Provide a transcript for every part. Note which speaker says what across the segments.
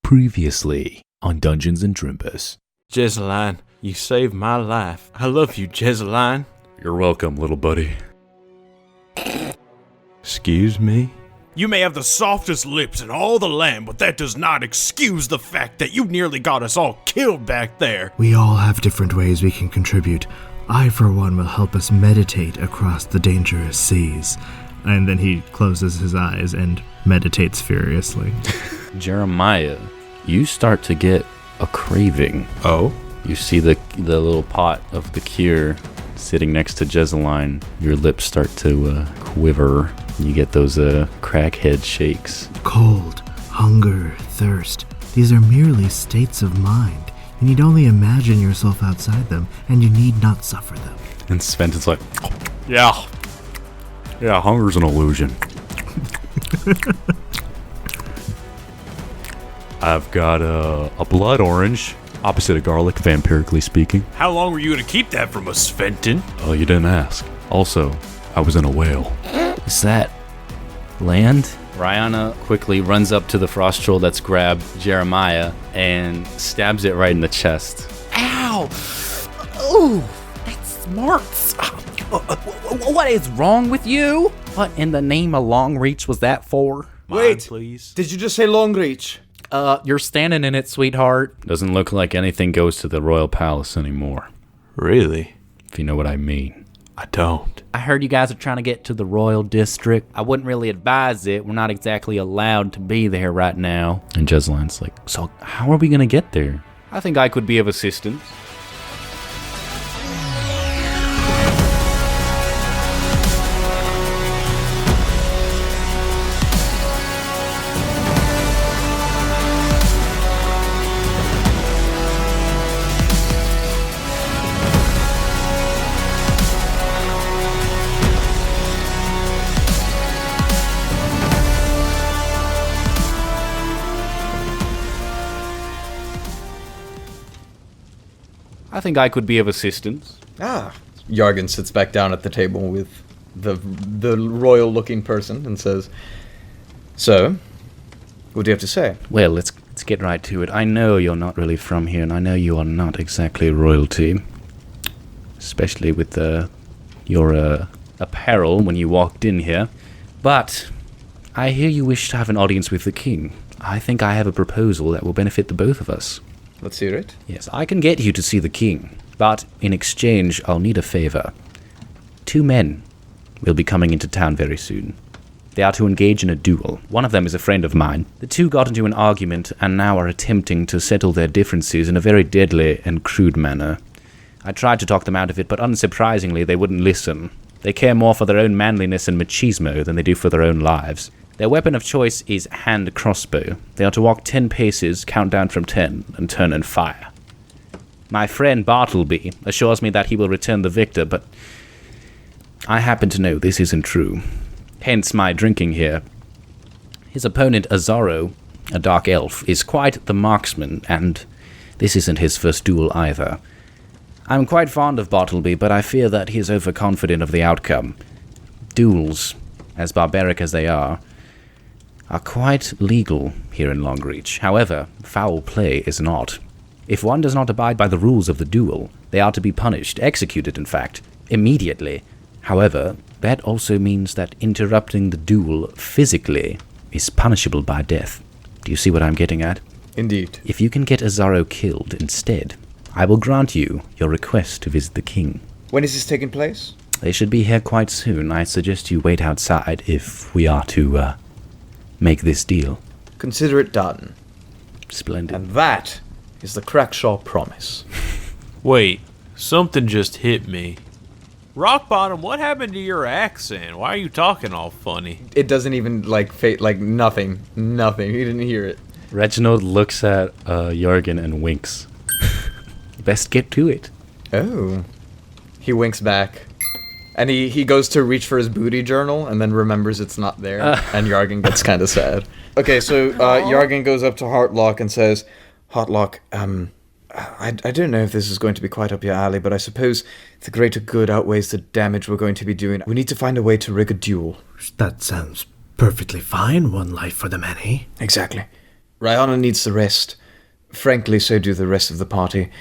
Speaker 1: Previously on Dungeons and Drimbus.
Speaker 2: Jezzaline, you saved my life. I love you, Jezzaline.
Speaker 3: You're welcome, little buddy. Excuse me?
Speaker 2: You may have the softest lips in all the land, but that does not excuse the fact that you nearly got us all killed back there.
Speaker 4: We all have different ways we can contribute. I, for one, will help us meditate across the dangerous seas. And then he closes his eyes and meditates furiously.
Speaker 3: Jeremiah, you start to get a craving.
Speaker 2: Oh?
Speaker 3: You see the little pot of the cure sitting next to Jezzaline. Your lips start to quiver. You get those crackhead shakes.
Speaker 4: Cold, hunger, thirst. These are merely states of mind. You need only imagine yourself outside them, and you need not suffer them.
Speaker 3: And Sventon's like, yeah, hunger's an illusion. I've got a blood orange, opposite of garlic, vampirically speaking.
Speaker 2: How long were you going to keep that from us, Fenton?
Speaker 3: Oh, you didn't ask. Also, I was in a whale.
Speaker 1: Is that land?
Speaker 3: Rihanna quickly runs up to the frost troll that's grabbed Jeremiah and stabs it right in the chest.
Speaker 5: Ow! Ooh, that smarts. What is wrong with you? What in the name of Longreach was that for?
Speaker 2: Wait, please.
Speaker 6: Did you just say Longreach?
Speaker 5: You're standing in it, sweetheart.
Speaker 3: Doesn't look like anything goes to the royal palace anymore,
Speaker 2: Really?
Speaker 3: if you know what I mean.
Speaker 2: I don't.
Speaker 5: I heard you guys are trying to get to the royal district. I wouldn't really advise it. We're not exactly allowed to be there right now.
Speaker 3: And Jezline's like, so how are we going to get there?
Speaker 5: I think I could be of assistance. I think I could be of assistance.
Speaker 6: Yargan sits back down at the table with the royal-looking person and says, "So, what do you have to say?"
Speaker 5: Well, let's get right to it. I know you're not really from here, and I know you are not exactly royalty. Especially with your apparel when you walked in here. But I hear you wish to have an audience with the king. I think I have a proposal that will benefit the both of us.
Speaker 6: Let's hear it.
Speaker 5: Yes, I can get you to see the king, but in exchange, I'll need a favor. 2 men will be coming into town very soon. They are to engage in a duel. One of them is a friend of mine. The two got into an argument and now are attempting to settle their differences in a very deadly and crude manner. I tried to talk them out of it, but unsurprisingly, they wouldn't listen. They care more for their own manliness and machismo than they do for their own lives. Their weapon of choice is hand crossbow. They are to walk 10 paces, count down from 10, and turn and fire. My friend Bartleby assures me that he will return the victor, but I happen to know this isn't true. Hence my drinking here. His opponent, Azaro, a dark elf, is quite the marksman, and this isn't his first duel either. I'm quite fond of Bartleby, but I fear that he is overconfident of the outcome. Duels, as barbaric as they are quite legal here in Longreach. However, foul play is not. If one does not abide by the rules of the duel, they are to be punished, executed in fact, immediately. However, that also means that interrupting the duel physically is punishable by death. Do you see what I'm getting at?
Speaker 6: Indeed.
Speaker 5: If you can get Azaro killed instead, I will grant you your request to visit the king.
Speaker 6: When is this taking place?
Speaker 5: They should be here quite soon. I suggest you wait outside if we are to, make this deal.
Speaker 6: Consider it done.
Speaker 5: Splendid.
Speaker 6: And that is the Crackshaw promise.
Speaker 2: Wait, something just hit me. Rockbottom, what happened to your accent? Why are you talking all funny?
Speaker 6: It doesn't even, nothing. Nothing. He didn't hear it.
Speaker 3: Reginald looks at Yargan and winks.
Speaker 5: Best get to it.
Speaker 6: Oh. He winks back. And he goes to reach for his booty journal and then remembers it's not there. And Yargan gets kind of sad. Okay, so Yargan goes up to Heartlock and says, "Heartlock, I don't know if this is going to be quite up your alley, but I suppose the greater good outweighs the damage we're going to be doing. We need to find a way to rig a duel."
Speaker 4: That sounds perfectly fine. One life for the many.
Speaker 6: Exactly. Rihanna needs the rest. Frankly, so do the rest of the party.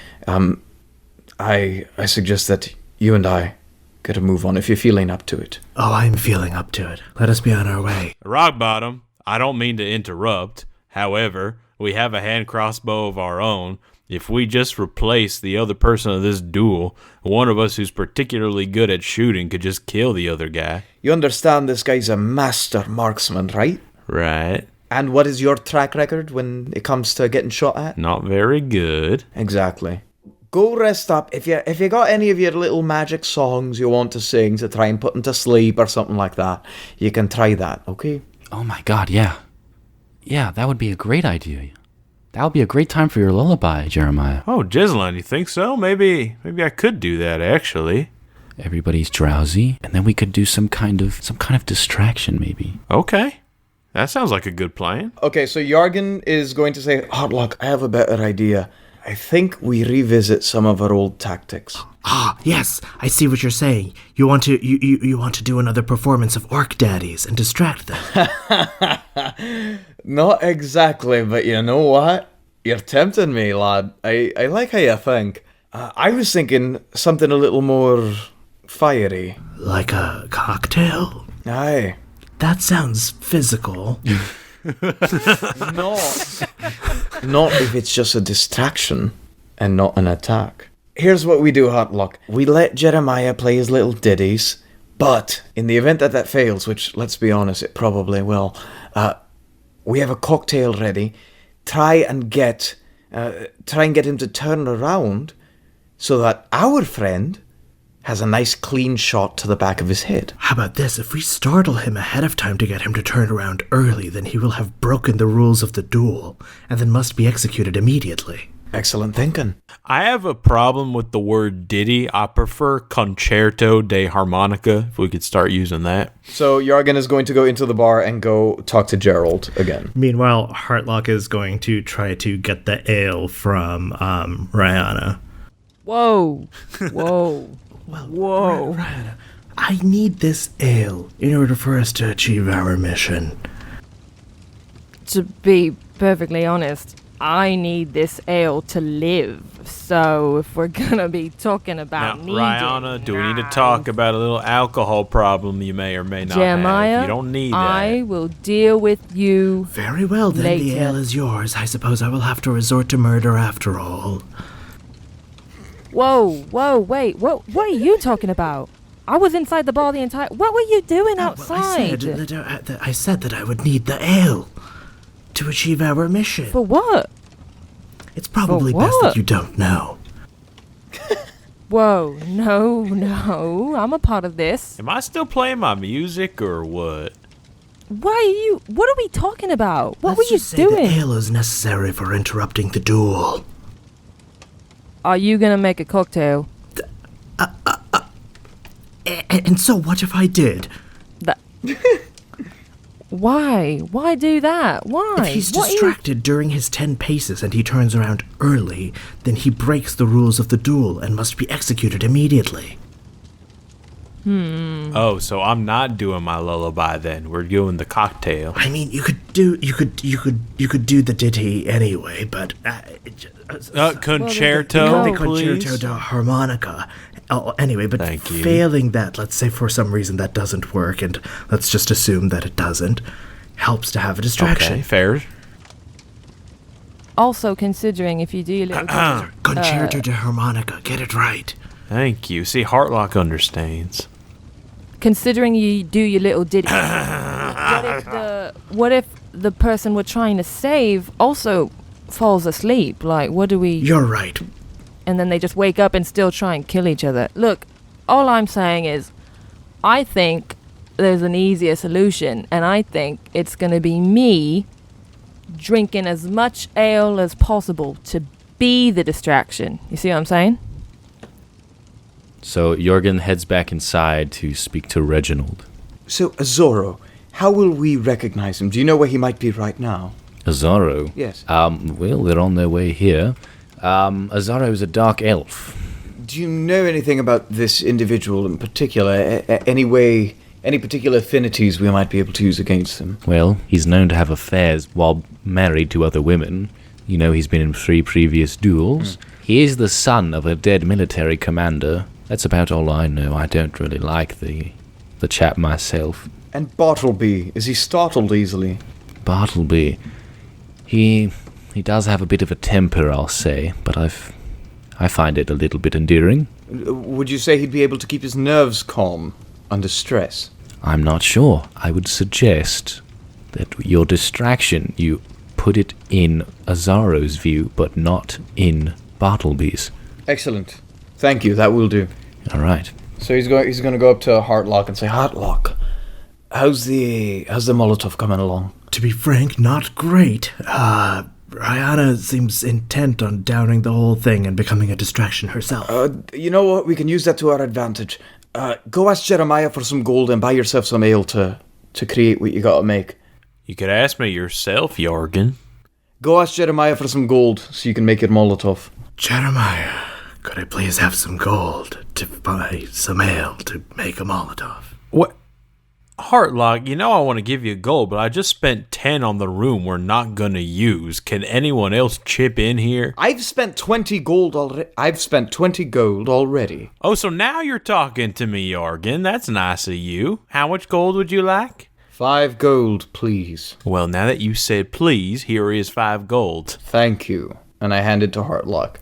Speaker 6: I suggest that you and I get a move on if you're feeling up to it.
Speaker 4: Oh, I'm feeling up to it. Let us be on our way.
Speaker 2: Rockbottom, I don't mean to interrupt. However, we have a hand crossbow of our own. If we just replace the other person of this duel, one of us who's particularly good at shooting could just kill the other guy.
Speaker 6: You understand this guy's a master marksman, right?
Speaker 2: Right.
Speaker 6: And what is your track record when it comes to getting shot at?
Speaker 2: Not very good.
Speaker 6: Exactly. Go rest up. If you got any of your little magic songs you want to sing to try and put him to sleep or something like that, you can try that, okay?
Speaker 3: Oh my god, yeah. Yeah, that would be a great idea. That would be a great time for your lullaby, Jeremiah.
Speaker 2: Oh, Jezline, you think so? Maybe I could do that, actually.
Speaker 3: Everybody's drowsy, and then we could do some kind of distraction, maybe.
Speaker 2: Okay. That sounds like a good plan.
Speaker 6: Okay, so Jorgen is going to say, Hardlock, I have a better idea. I think we revisit some of our old tactics.
Speaker 4: Ah, yes, I see what you're saying. You want to do another performance of Orc Daddies and distract them.
Speaker 6: Not exactly, but you know what? You're tempting me, lad. I like how you think. I was thinking something a little more fiery.
Speaker 4: Like a cocktail?
Speaker 6: Aye.
Speaker 4: That sounds physical.
Speaker 6: Not if it's just a distraction and not an attack. Here's what we do, Hotlock. We let Jeremiah play his little ditties, but in the event that fails, which, let's be honest, it probably will, we have a cocktail ready. Try and get him to turn around so that our friend has a nice clean shot to the back of his head.
Speaker 4: How about this? If we startle him ahead of time to get him to turn around early, then he will have broken the rules of the duel, and then must be executed immediately.
Speaker 6: Excellent thinking.
Speaker 2: I have a problem with the word ditty. I prefer concerto de harmonica, if we could start using that.
Speaker 6: So Jorgen is going to go into the bar and go talk to Gerald again.
Speaker 4: Meanwhile, Heartlock is going to try to get the ale from Rihanna.
Speaker 7: Whoa. Whoa.
Speaker 4: Whoa. Rihanna, I need this ale in order for us to achieve our mission.
Speaker 7: To be perfectly honest, I need this ale to live. So if we're gonna be talking about
Speaker 2: now, Rihanna, do we need to talk about a little alcohol problem you may or may not
Speaker 7: Jeremiah,
Speaker 2: have? You don't need that.
Speaker 7: I will deal with you.
Speaker 4: Very well, then
Speaker 7: later.
Speaker 4: The ale is yours. I suppose I will have to resort to murder after all.
Speaker 7: Whoa, wait, what are you talking about? I was inside the bar the entire... What were you doing outside?
Speaker 4: Well, I said that I would need the ale to achieve our mission.
Speaker 7: For what?
Speaker 4: It's probably best that you don't know.
Speaker 7: Whoa, no, I'm a part of this.
Speaker 2: Am I still playing my music or what?
Speaker 7: What are we talking about? What
Speaker 4: Let's
Speaker 7: were you
Speaker 4: just say
Speaker 7: doing?
Speaker 4: The ale is necessary for interrupting the duel.
Speaker 7: Are you gonna make a cocktail?
Speaker 4: And so what if I did?
Speaker 7: Why? Why do that? Why?
Speaker 4: If he's distracted during his 10 paces and he turns around early, then he breaks the rules of the duel and must be executed immediately.
Speaker 2: Oh, so I'm not doing my lullaby then. We're doing the cocktail.
Speaker 4: I mean, you could do the ditty anyway, but
Speaker 2: concerto,
Speaker 4: the
Speaker 2: please.
Speaker 4: concerto de harmonica. Oh, anyway, but
Speaker 2: Thank you.
Speaker 4: failing that, let's say for some reason that doesn't work, and let's just assume that it doesn't, helps to have a distraction.
Speaker 2: Okay, fair.
Speaker 7: Also, considering if you do your little...
Speaker 4: Concerto de harmonica, get it right.
Speaker 2: Thank you. See, Heartlock understands.
Speaker 7: Considering you do your little ditty, what if the person we're trying to save also falls asleep? Like, what do we...
Speaker 4: You're right.
Speaker 7: And then they just wake up and still try and kill each other. Look, all I'm saying is, I think there's an easier solution, and I think it's going to be me drinking as much ale as possible to be the distraction. You see what I'm saying?
Speaker 3: So Jorgen heads back inside to speak to Reginald.
Speaker 6: So, Azoro, how will we recognize him? Do you know where he might be right now?
Speaker 3: Azaro?
Speaker 6: Yes.
Speaker 3: Well, they're on their way here. Azaro is a dark elf.
Speaker 6: Do you know anything about this individual in particular? Any way any particular affinities we might be able to use against him?
Speaker 3: Well, he's known to have affairs while married to other women. You know, he's been in 3 previous duels. He is the son of a dead military commander. That's about all I know. I don't really like the chap myself.
Speaker 6: And Bartleby, is he startled easily?
Speaker 3: Bartleby, he does have a bit of a temper, I'll say, but I find it a little bit endearing.
Speaker 6: Would you say he'd be able to keep his nerves calm under stress?
Speaker 3: I'm not sure. I would suggest that your distraction, you put it in Azaro's view, but not in Bartleby's.
Speaker 6: Excellent. Thank you, that will do.
Speaker 3: All right.
Speaker 6: So he's going to go up to Heartlock and say, Heartlock, how's the Molotov coming along?
Speaker 4: To be frank, not great. Rihanna seems intent on downing the whole thing and becoming a distraction herself.
Speaker 6: You know what? We can use that to our advantage. Go ask Jeremiah for some gold and buy yourself some ale to create what you gotta make.
Speaker 2: You could ask me yourself, Jorgen.
Speaker 6: Go ask Jeremiah for some gold so you can make your Molotov.
Speaker 4: Jeremiah, could I please have some gold to buy some ale to make a Molotov?
Speaker 2: What? Heartlock, you know I want to give you gold, but I just spent 10 on the room we're not going to use. Can anyone else chip in here?
Speaker 6: I've spent 20 gold already.
Speaker 2: Oh, so now you're talking to me, Jorgen. That's nice of you. How much gold would you like?
Speaker 6: 5 gold, please.
Speaker 2: Well, now that you said please, here is 5 gold.
Speaker 6: Thank you. And I hand it to Heartlock.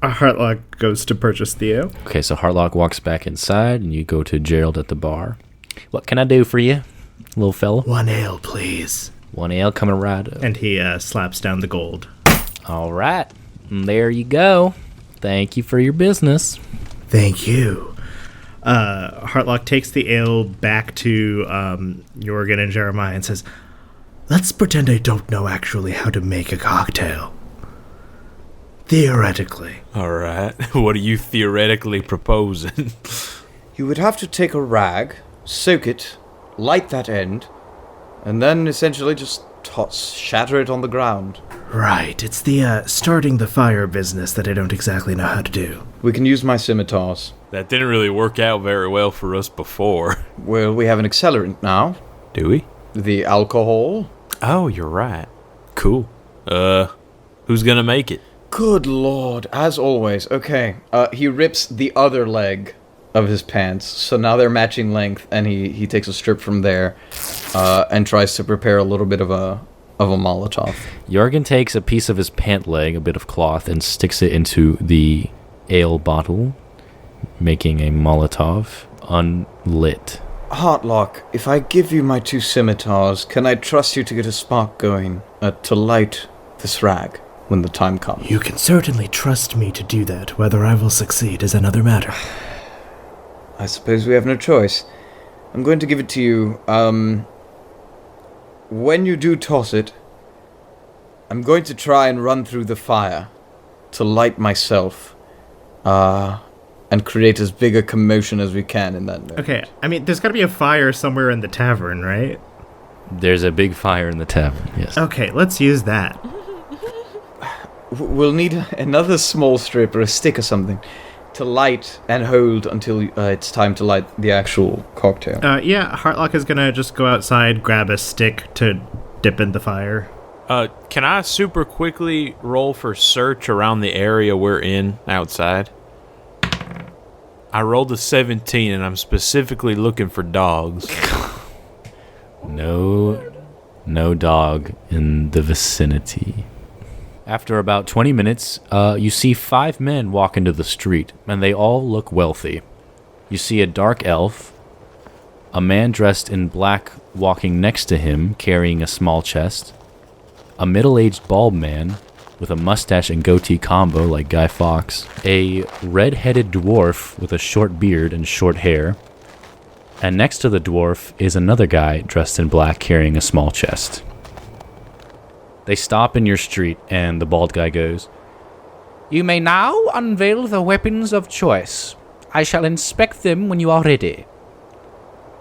Speaker 4: Heartlock goes to purchase the ale.
Speaker 3: Okay, so Heartlock walks back inside, and you go to Gerald at the bar. What can I do for you, little fella?
Speaker 4: 1 ale, please.
Speaker 3: 1 ale coming right up.
Speaker 4: And he slaps down the gold.
Speaker 3: All right. And there you go. Thank you for your business.
Speaker 4: Thank you. Heartlock takes the ale back to Jorgen and Jeremiah and says, let's pretend I don't know actually how to make a cocktail. Theoretically.
Speaker 2: All right. What are you theoretically proposing?
Speaker 6: You would have to take a rag, soak it, light that end, and then essentially just shatter it on the ground.
Speaker 4: Right, it's the starting the fire business that I don't exactly know how to do.
Speaker 6: We can use my scimitars.
Speaker 2: That didn't really work out very well for us before.
Speaker 6: Well, we have an accelerant now.
Speaker 2: Do we?
Speaker 6: The alcohol.
Speaker 2: Oh, you're right. Cool. Who's gonna make it?
Speaker 6: Good lord, as always. Okay, he rips the other leg of his pants, so now they're matching length, and he takes a strip from there, and tries to prepare a little bit of a Molotov.
Speaker 3: Jorgen takes a piece of his pant leg, a bit of cloth, and sticks it into the ale bottle, making a Molotov, unlit.
Speaker 6: Heartlock, if I give you my 2 scimitars, can I trust you to get a spark going, to light this rag when the time comes?
Speaker 4: You can certainly trust me to do that. Whether I will succeed is another matter.
Speaker 6: I suppose we have no choice. I'm going to give it to you. When you do toss it, I'm going to try and run through the fire to light myself, and create as big a commotion as we can in that moment.
Speaker 4: Okay, I mean, there's got to be a fire somewhere in the tavern, right?
Speaker 3: There's a big fire in the tavern, yes.
Speaker 4: Okay, let's use that.
Speaker 6: We'll need another small strip or a stick or something to light and hold until it's time to light the actual cocktail.
Speaker 4: Yeah, Heartlock is gonna just go outside, grab a stick to dip in the fire.
Speaker 2: Can I super quickly roll for search around the area we're in outside? I rolled a 17 and I'm specifically looking for dogs.
Speaker 3: No dog in the vicinity. After about 20 minutes, you see 5 men walk into the street, and they all look wealthy. You see a dark elf, a man dressed in black walking next to him, carrying a small chest, a middle-aged bald man with a mustache and goatee combo like Guy Fawkes, a red-headed dwarf with a short beard and short hair, and next to the dwarf is another guy dressed in black carrying a small chest. They stop in your street, and the bald guy goes, "You may now unveil the weapons of choice. I shall inspect them when you are ready."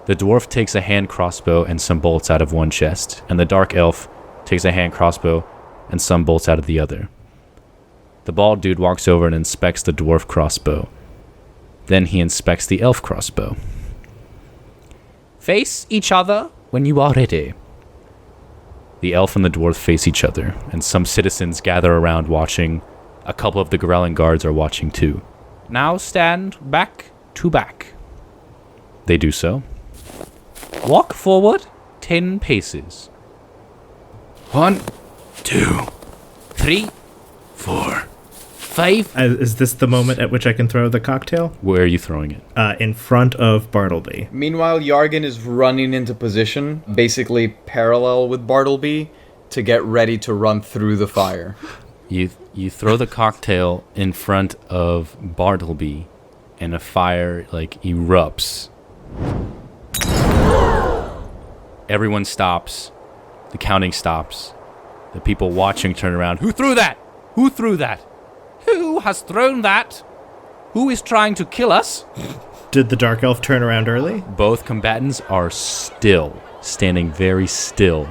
Speaker 3: The dwarf takes a hand crossbow and some bolts out of one chest, and the dark elf takes a hand crossbow and some bolts out of the other. The bald dude walks over and inspects the dwarf crossbow. Then he inspects the elf crossbow.
Speaker 5: Face each other when you are ready.
Speaker 3: The elf and the dwarf face each other, and some citizens gather around watching. A couple of the growling guards are watching too.
Speaker 5: Now stand back to back.
Speaker 3: They do so.
Speaker 5: Walk forward 10 paces. 1, 2, 3, 4, 5.
Speaker 4: Is this the moment at which I can throw the cocktail?
Speaker 3: Where are you throwing it?
Speaker 4: In front of Bartleby.
Speaker 6: Meanwhile, Yargan is running into position, basically parallel with Bartleby, to get ready to run through the fire.
Speaker 3: You throw the cocktail in front of Bartleby, and a fire erupts. Everyone stops. The counting stops. The people watching turn around. Who threw that? Who threw that?
Speaker 5: Who has thrown that? Who is trying to kill us?
Speaker 4: Did the dark elf turn around early?
Speaker 3: Both combatants are still, standing very still,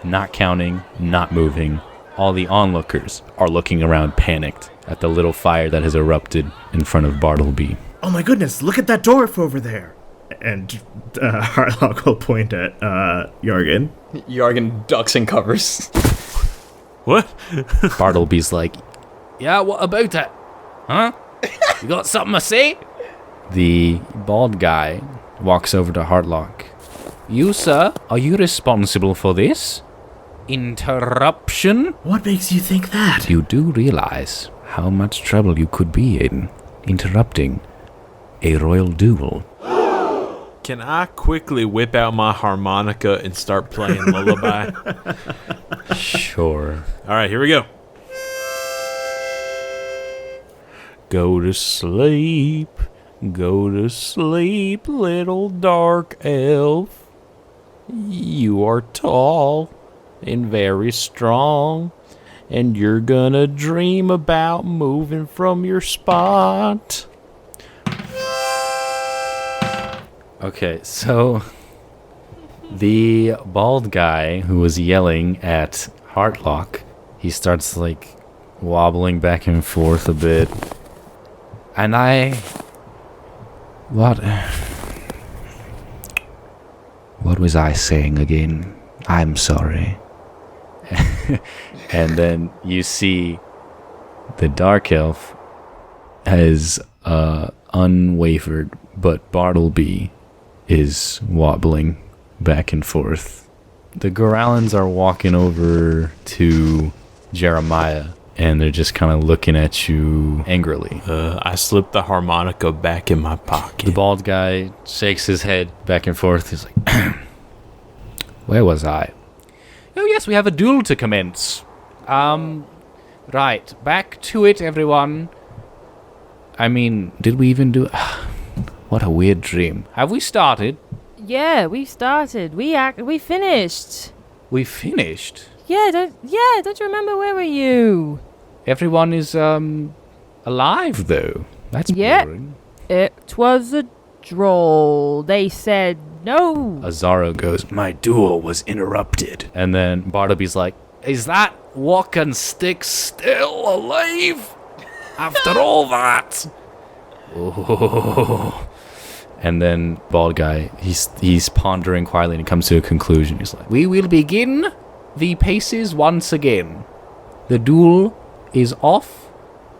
Speaker 3: not counting, not moving. All the onlookers are looking around panicked at the little fire that has erupted in front of Bartleby.
Speaker 4: Oh my goodness, look at that dwarf over there! And Harlock will point at Yargan.
Speaker 6: Yargan ducks and covers.
Speaker 2: What?
Speaker 3: Bartleby's like,
Speaker 5: Yeah, what about it? Huh? You got something to say?
Speaker 3: the bald guy walks over to Harlock.
Speaker 5: You, sir,
Speaker 3: Are you responsible for this?
Speaker 5: interruption?
Speaker 4: What makes you think that?
Speaker 3: You do realize how much trouble you could be in interrupting a royal duel.
Speaker 2: Can I quickly whip out my harmonica and start playing Lullaby?
Speaker 3: Sure.
Speaker 2: All right, here we go. Go to sleep, little dark elf. You are tall and very strong, and you're gonna dream about moving from your spot.
Speaker 3: Okay, so the bald guy who was yelling at Harlock, he starts wobbling back and forth a bit. And what was I saying again? I'm sorry. And then you see the dark elf has unwavered, but Bartleby is wobbling back and forth. The Gorallans are walking over to Jeremiah, and they're just kind of looking at you angrily.
Speaker 2: I slipped the harmonica back in my pocket.
Speaker 3: The bald guy shakes his head back and forth. He's like, where was I?
Speaker 5: Oh, yes, we have a duel to commence. Right, back to it, everyone.
Speaker 3: I mean, did we even do it? What a weird dream.
Speaker 5: Have we started?
Speaker 7: Yeah, we started. We finished.
Speaker 3: We finished?
Speaker 7: Yeah, don't you remember? Where were you?
Speaker 3: Everyone is, alive, though. That's
Speaker 7: Yeah.
Speaker 3: boring.
Speaker 7: It was a droll. They said no.
Speaker 3: Azaro goes, my duel was interrupted. And then Bartleby's like,
Speaker 5: Is that walking stick still alive? After all that?
Speaker 3: oh. And then bald guy, he's pondering quietly, and he comes to a conclusion. He's like,
Speaker 5: We will begin the paces once again. The duel is off,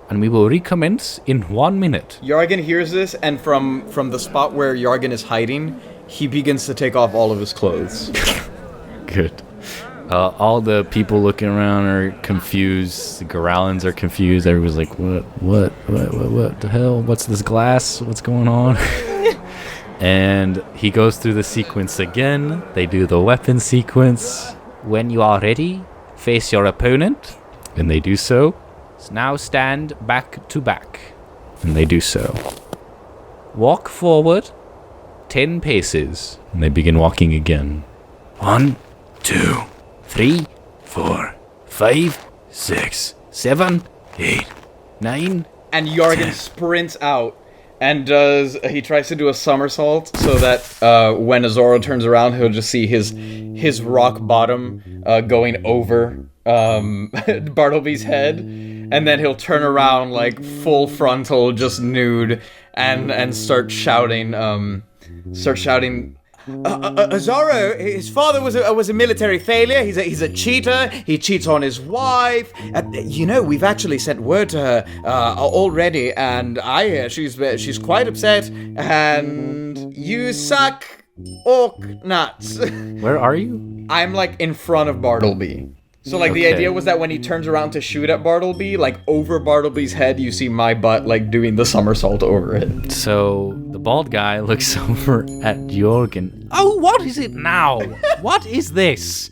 Speaker 5: and we will recommence in 1 minute.
Speaker 6: Yargan hears this, and from the spot where Yargan is hiding, he begins to take off all of his clothes.
Speaker 3: good. All the people looking around are confused. The Gorallans are confused. Everyone's like, what the hell? What's this glass? What's going on? And he goes through the sequence again. They do the weapon sequence.
Speaker 5: When you are ready, face your opponent.
Speaker 3: And they do so.
Speaker 5: Now stand back to back.
Speaker 3: And they do so.
Speaker 5: Walk forward 10 paces.
Speaker 3: And they begin walking again.
Speaker 5: 1, 2, 3, 4, 5, 6, 7, 8, 9.
Speaker 6: And Yargan sprints out and he tries to do a somersault so that when Azoro turns around, he'll just see his rock bottom going over Bartleby's head, and then he'll turn around full frontal, just nude, and start shouting, Azaro, his father was a military failure. He's a cheater. He cheats on his wife. We've actually sent word to her already, and I hear she's quite upset. And you suck orc nuts.
Speaker 3: Where are you?
Speaker 6: I'm like in front of Bartleby. So like the
Speaker 3: Okay.
Speaker 6: idea was that when he turns around to shoot at Bartleby, like over Bartleby's head, you see my butt like doing the somersault over it.
Speaker 3: So the bald guy looks over at Jorgen. Oh, what is it now? What is this?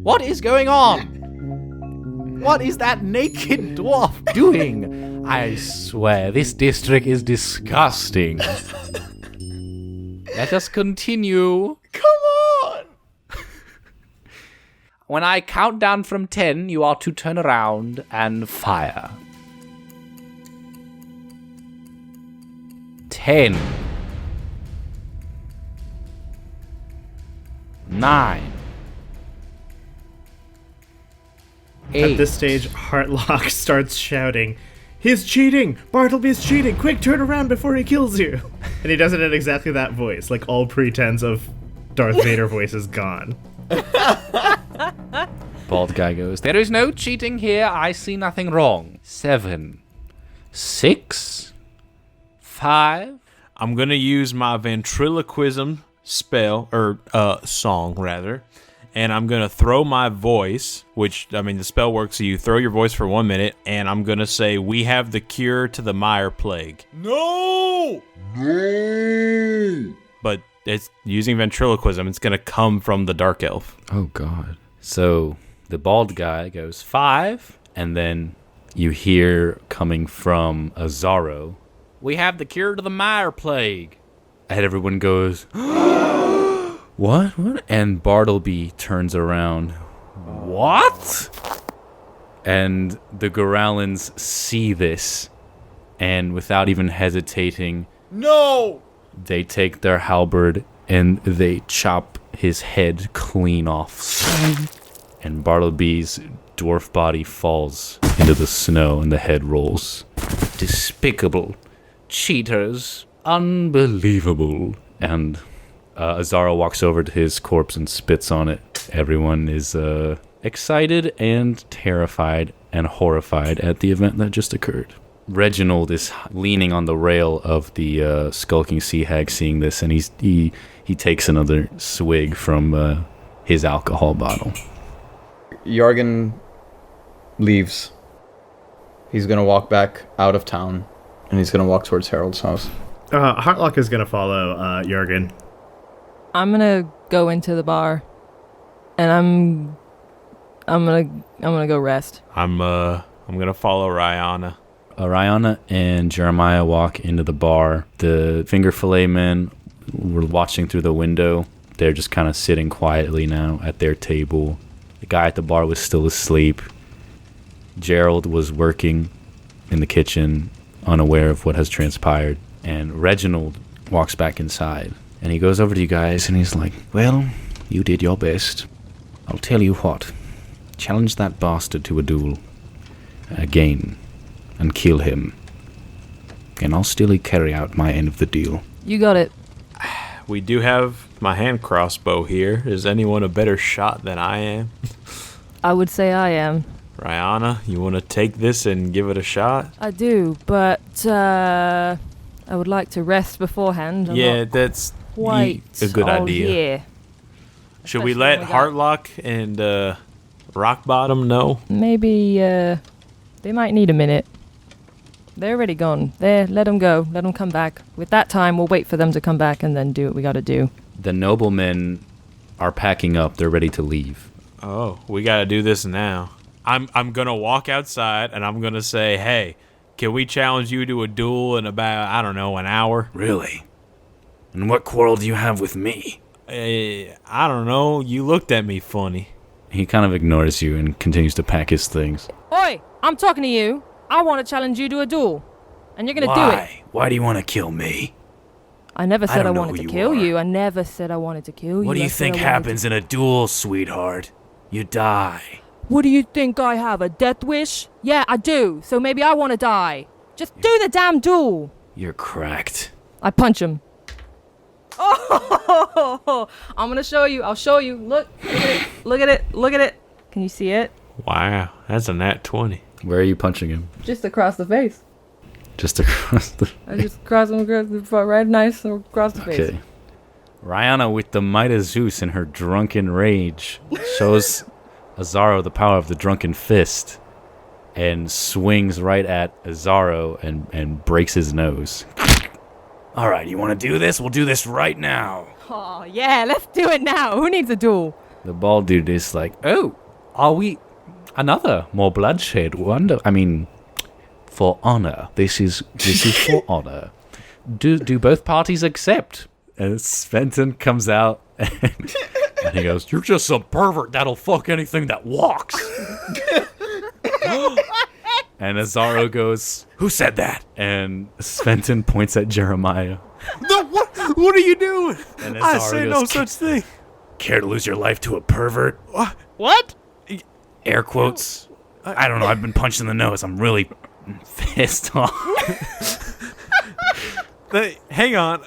Speaker 3: What is going on? What is that naked dwarf doing? I swear, this district is disgusting. Let us continue.
Speaker 6: Come on!
Speaker 3: When I count down from 10, you are to turn around and fire. 10. 9. 8.
Speaker 4: At this stage, Heartlock starts shouting, "He's cheating! Bartleby's cheating! Quick, turn around before he kills you!" And he does it in exactly that voice, like all pretense of Darth Vader voice is gone.
Speaker 3: Bald guy goes, there is no cheating here. I see nothing wrong. 7. 6. 5.
Speaker 2: I'm gonna use my ventriloquism spell, or song rather, and I'm gonna throw my voice, which, I mean, the spell works, so you throw your voice for 1 minute, and I'm gonna say, we have the cure to the Mire Plague. No! But it's using ventriloquism, it's gonna come from the Dark Elf.
Speaker 3: Oh, God. So the bald guy goes 5, and then you hear coming from Azaro, we have the cure to the Mire Plague. And everyone goes, What? And Bartleby turns around. What? And the Gorallans see this, and without even hesitating,
Speaker 6: No!
Speaker 3: they take their halberd and they chop his head clean off. And Bartleby's dwarf body falls into the snow and the head rolls. Despicable. Cheaters. Unbelievable. And Azaro walks over to his corpse and spits on it. Everyone is excited and terrified and horrified at the event that just occurred. Reginald is leaning on the rail of the skulking sea hag, seeing this, and he takes another swig from his alcohol bottle.
Speaker 6: Jorgen leaves. He's gonna walk back out of town, and he's gonna walk towards Harold's house.
Speaker 4: Heartlock is gonna follow Jorgen.
Speaker 7: I'm gonna go into the bar, and I'm gonna go rest.
Speaker 2: I'm gonna follow Rihanna.
Speaker 3: Rihanna and Jeremiah walk into the bar. The finger fillet men were watching through the window. They're just kind of sitting quietly now at their table. The guy at the bar was still asleep. Gerald was working in the kitchen, unaware of what has transpired. And Reginald walks back inside. And he goes over to you guys and he's like, well, you did your best. I'll tell you what. Challenge that bastard to a duel. Again. And kill him. And I'll still carry out my end of the deal.
Speaker 7: You got it.
Speaker 2: We do have my hand crossbow here. Is anyone a better shot than I am?
Speaker 7: I would say I am.
Speaker 2: Rihanna, you want to take this and give it a shot?
Speaker 7: I do, but I would like to rest beforehand. I'm
Speaker 2: Yeah,
Speaker 7: not
Speaker 2: that's
Speaker 7: quite
Speaker 2: a good
Speaker 7: all
Speaker 2: idea.
Speaker 7: here.
Speaker 2: Should we
Speaker 7: Especially
Speaker 2: let
Speaker 7: when we got-
Speaker 2: Heartlock and Rockbottom know?
Speaker 7: Maybe they might need a minute. They're already gone. There, let them go. Let them come back. With that time, we'll wait for them to come back and then do what we gotta do.
Speaker 3: The noblemen are packing up. They're ready to leave.
Speaker 2: Oh, we gotta do this now. I'm gonna walk outside and I'm gonna say, hey, can we challenge you to a duel in about, I don't know, an hour?
Speaker 3: Really? And what quarrel do you have with me?
Speaker 2: I don't know. You looked at me funny.
Speaker 3: He kind of ignores you and continues to pack his things.
Speaker 7: Oi! I'm talking to you. I want to challenge you to a duel. And you're gonna do it.
Speaker 3: Why do you want to kill me?
Speaker 7: I never said I
Speaker 3: don't know
Speaker 7: wanted
Speaker 3: who
Speaker 7: to
Speaker 3: you
Speaker 7: kill
Speaker 3: are.
Speaker 7: you. I never said I wanted to kill you.
Speaker 3: What do you
Speaker 7: I said
Speaker 3: think
Speaker 7: I wanted
Speaker 3: happens in a duel, sweetheart? You die.
Speaker 7: What do you think I have, a death wish? Yeah, I do. So maybe I want to die. Just do the damn duel.
Speaker 3: You're cracked.
Speaker 7: I punch him. Oh, I'm gonna show you. I'll show you. Look at it. Look at it. Look at it. Can you see it?
Speaker 2: Wow, that's a nat 20.
Speaker 3: Where are you punching him?
Speaker 7: Just across the face.
Speaker 3: Just across the...
Speaker 7: I just cross him right nice across the face.
Speaker 3: Okay. Rihanna, with the might of Zeus in her drunken rage, shows Azaro the power of the drunken fist and swings right at Azaro and breaks his nose. All right, you want to do this? We'll do this right now.
Speaker 7: Oh, yeah, let's do it now. Who needs a duel?
Speaker 3: The bald dude is like, oh, are we... Another more bloodshed. For honor. This is for honor. Do both parties accept? And Sventon comes out and he goes, "You're just some pervert that'll fuck anything that walks." And Azaro goes, "Who said that?" And Sventon points at Jeremiah.
Speaker 2: No, what are you doing?
Speaker 3: And
Speaker 2: I
Speaker 3: Azaro
Speaker 2: say
Speaker 3: goes,
Speaker 2: no such thing.
Speaker 3: "Care to lose your life to a pervert?"
Speaker 2: What?
Speaker 3: Air quotes. I don't know. I've been punched in the nose. I'm really pissed off.
Speaker 2: Hang on.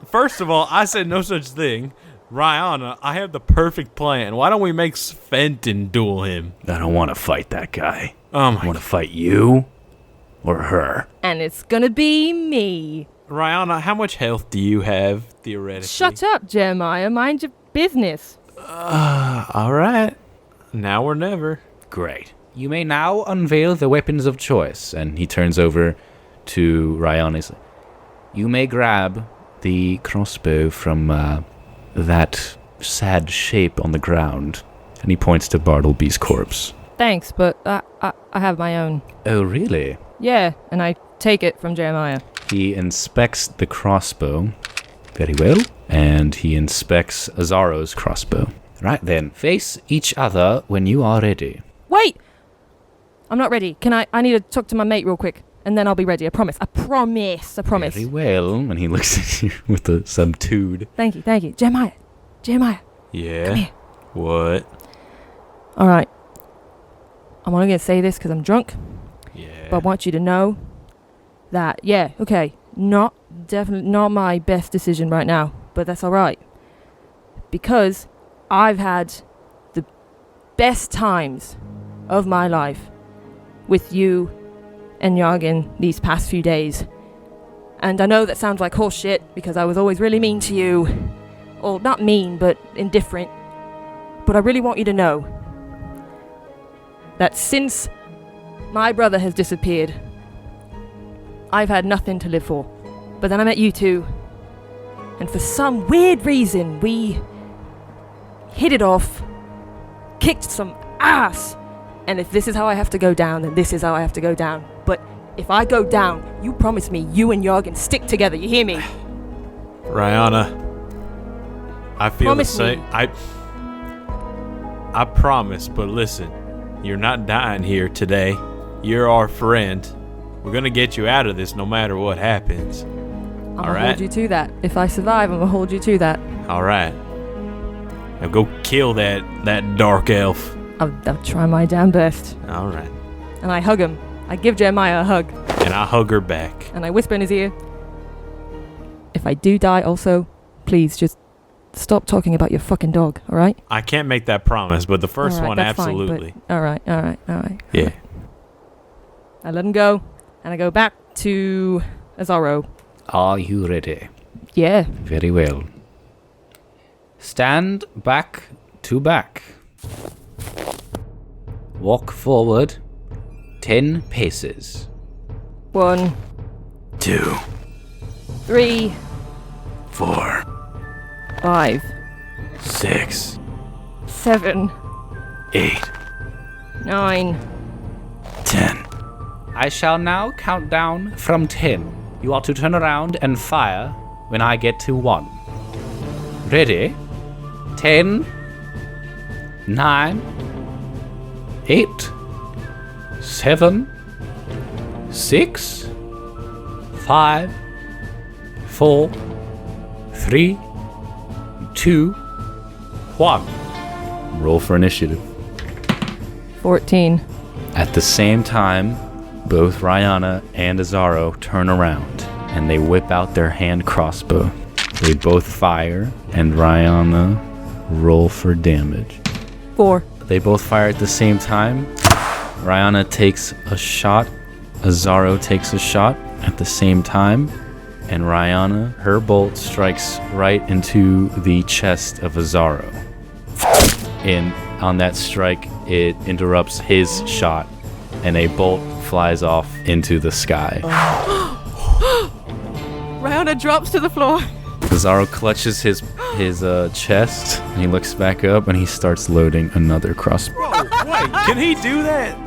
Speaker 2: First of all, I said no such thing. Rihanna, I have the perfect plan. Why don't we make Sventon duel him?
Speaker 3: I don't want to fight that guy.
Speaker 2: Oh my
Speaker 3: I want to fight you or her.
Speaker 7: And it's gonna be me.
Speaker 2: Rihanna, how much health do you have, theoretically?
Speaker 7: Shut up, Jeremiah. Mind your business.
Speaker 2: All right. Now or never.
Speaker 3: Great. You may now unveil the weapons of choice. And he turns over to Rihanna. You may grab the crossbow from that sad shape on the ground. And he points to Bartleby's corpse.
Speaker 7: Thanks, but I have my own.
Speaker 3: Oh, really?
Speaker 7: Yeah, and I take it from Jeremiah.
Speaker 3: He inspects the crossbow. Very well. And he inspects Azaro's crossbow. Right then, face each other when you are ready.
Speaker 7: Wait! I'm not ready. I need to talk to my mate real quick, and then I'll be ready. I promise. I promise.
Speaker 3: Very well. And he looks at you with the subdued.
Speaker 7: Thank you. Jeremiah.
Speaker 2: Yeah?
Speaker 7: Come here.
Speaker 2: What?
Speaker 7: Alright. I'm only going to say this because I'm drunk,
Speaker 2: Yeah.
Speaker 7: but I want you to know that, yeah, okay, definitely not my best decision right now, but that's alright. Because I've had the best times of my life with you and Jargon these past few days. And I know that sounds like horse shit because I was always really mean to you. Or not mean, but indifferent. But I really want you to know that since my brother has disappeared, I've had nothing to live for. But then I met you two, and for some weird reason, we hit it off, kicked some ass, and if this is how I have to go down, then this is how I have to go down. But if I go down, you promise me you and Jargon stick together, you hear me?
Speaker 2: Rihanna, I feel
Speaker 7: Promise
Speaker 2: the same.
Speaker 7: me.
Speaker 2: I promise, but listen, you're not dying here today. You're our friend. We're gonna get you out of this no matter what happens.
Speaker 7: I'm gonna
Speaker 2: Alright?
Speaker 7: hold you to that. If I survive, I'm gonna hold you to that.
Speaker 2: All right. Now go kill that dark elf.
Speaker 7: I'll try my damn best.
Speaker 2: All right.
Speaker 7: And I hug him. I give Jeremiah a hug.
Speaker 2: And I hug her back.
Speaker 7: And I whisper in his ear, if I do die also, please just stop talking about your fucking dog, alright?
Speaker 2: I can't make that promise, but the first
Speaker 7: Alright,
Speaker 2: one,
Speaker 7: that's fine,
Speaker 2: absolutely.
Speaker 7: but alright.
Speaker 2: Yeah.
Speaker 7: I let him go, and I go back to Azaro.
Speaker 5: Are you ready?
Speaker 7: Yeah.
Speaker 5: Very well. Stand back to back. Walk forward 10 paces.
Speaker 7: 1,
Speaker 2: 2,
Speaker 7: 3,
Speaker 2: 4,
Speaker 7: 5,
Speaker 2: 6,
Speaker 7: 7,
Speaker 2: 8,
Speaker 7: 9.
Speaker 2: 10.
Speaker 5: I shall now count down from 10. You are to turn around and fire when I get to 1. Ready? 10, 9, 8, 7, 6, 5, 4, 3, 2, 1.
Speaker 3: Roll for initiative.
Speaker 7: 14.
Speaker 3: At the same time, both Rihanna and Azaro turn around and they whip out their hand crossbow. They both fire, and Rihanna roll for damage.
Speaker 7: 4.
Speaker 3: They both fire at the same time. Rihanna takes a shot. Azaro takes a shot at the same time. And Rihanna, her bolt strikes right into the chest of Azaro. And on that strike, it interrupts his shot, and a bolt flies off into the sky.
Speaker 7: Rihanna drops to the floor.
Speaker 3: Azaro clutches his chest, and he looks back up, and he starts loading another crossbow.
Speaker 2: Whoa, wait, can he do that?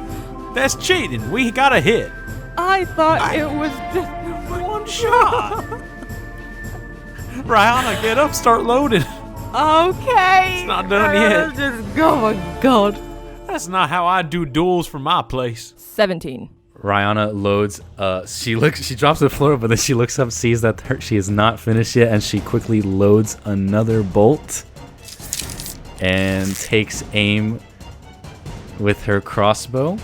Speaker 2: That's cheating. We got a hit.
Speaker 7: I thought it was just
Speaker 2: One shot. Rihanna, get up, start loading.
Speaker 7: okay.
Speaker 2: It's not done yet.
Speaker 7: Just go, oh my God.
Speaker 2: That's not how I do duels from my place.
Speaker 7: 17.
Speaker 3: Rihanna loads. She drops to the floor, but then she looks up, sees that she is not finished yet, and she quickly loads another bolt and takes aim with her crossbow.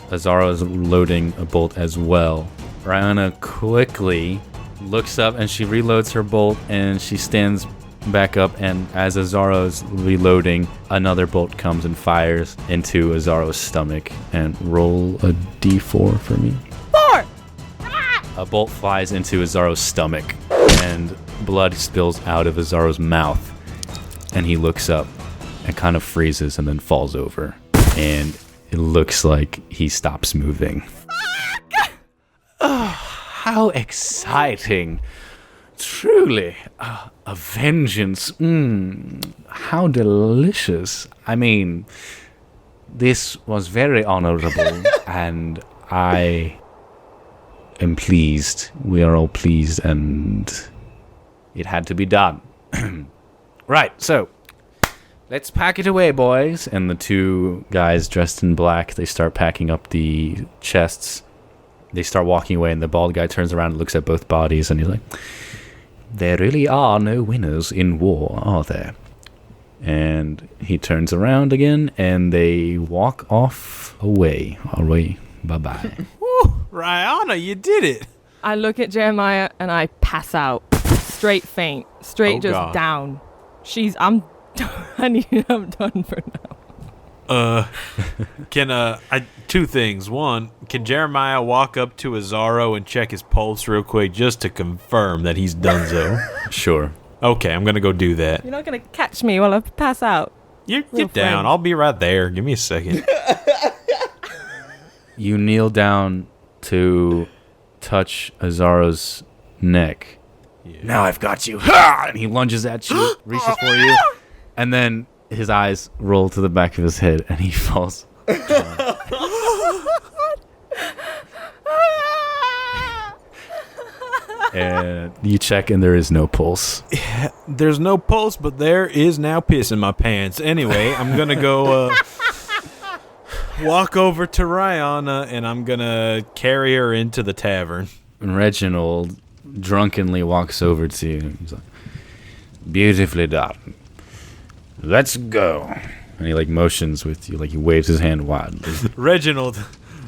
Speaker 3: Azaro is loading a bolt as well. Rihanna quickly looks up and she reloads her bolt, and she stands back up, and as Azaro's reloading, another bolt comes and fires into Azaro's stomach. And roll a d4 for me.
Speaker 7: 4.
Speaker 3: A bolt flies into Azaro's stomach, and blood spills out of Azaro's mouth, and he looks up and kind of freezes and then falls over, and it looks like he stops moving. Oh, how exciting. Truly, a vengeance. How delicious. I mean, this was very honorable, and I am pleased. We are all pleased, and it had to be done. Right, so let's pack it away, boys. And the two guys dressed in black, they start packing up the chests. They start walking away, and the bald guy turns around and looks at both bodies, and he's like, there really are no winners in war, are there? And he turns around again, and they walk off away. Bye-bye.
Speaker 2: Woo, Rihanna, you did it.
Speaker 7: I look at Jeremiah and I pass out. Straight faint. Straight
Speaker 2: Oh,
Speaker 7: just
Speaker 2: God.
Speaker 7: down. I'm done for now.
Speaker 2: Two things. One, can Jeremiah walk up to Azaro and check his pulse real quick just to confirm that he's donezo?
Speaker 3: Sure.
Speaker 2: Okay, I'm gonna go do that.
Speaker 7: You're not going to catch me while I pass out.
Speaker 2: You
Speaker 7: Real
Speaker 2: get down.
Speaker 7: friend.
Speaker 2: I'll be right there. Give me a second.
Speaker 3: You kneel down to touch Azaro's neck.
Speaker 2: Yeah.
Speaker 3: Now I've got you. Ha! And he lunges at you, reaches for you, and then his eyes roll to the back of his head, and he falls. And you check, and there is no pulse.
Speaker 2: There's no pulse, but there is now piss in my pants. Anyway, I'm gonna go walk over to Rihanna, and I'm gonna carry her into the tavern.
Speaker 3: And Reginald drunkenly walks over to you. He's like, beautifully done. Let's go. And he like motions with you, like he waves his hand wildly.
Speaker 2: Reginald,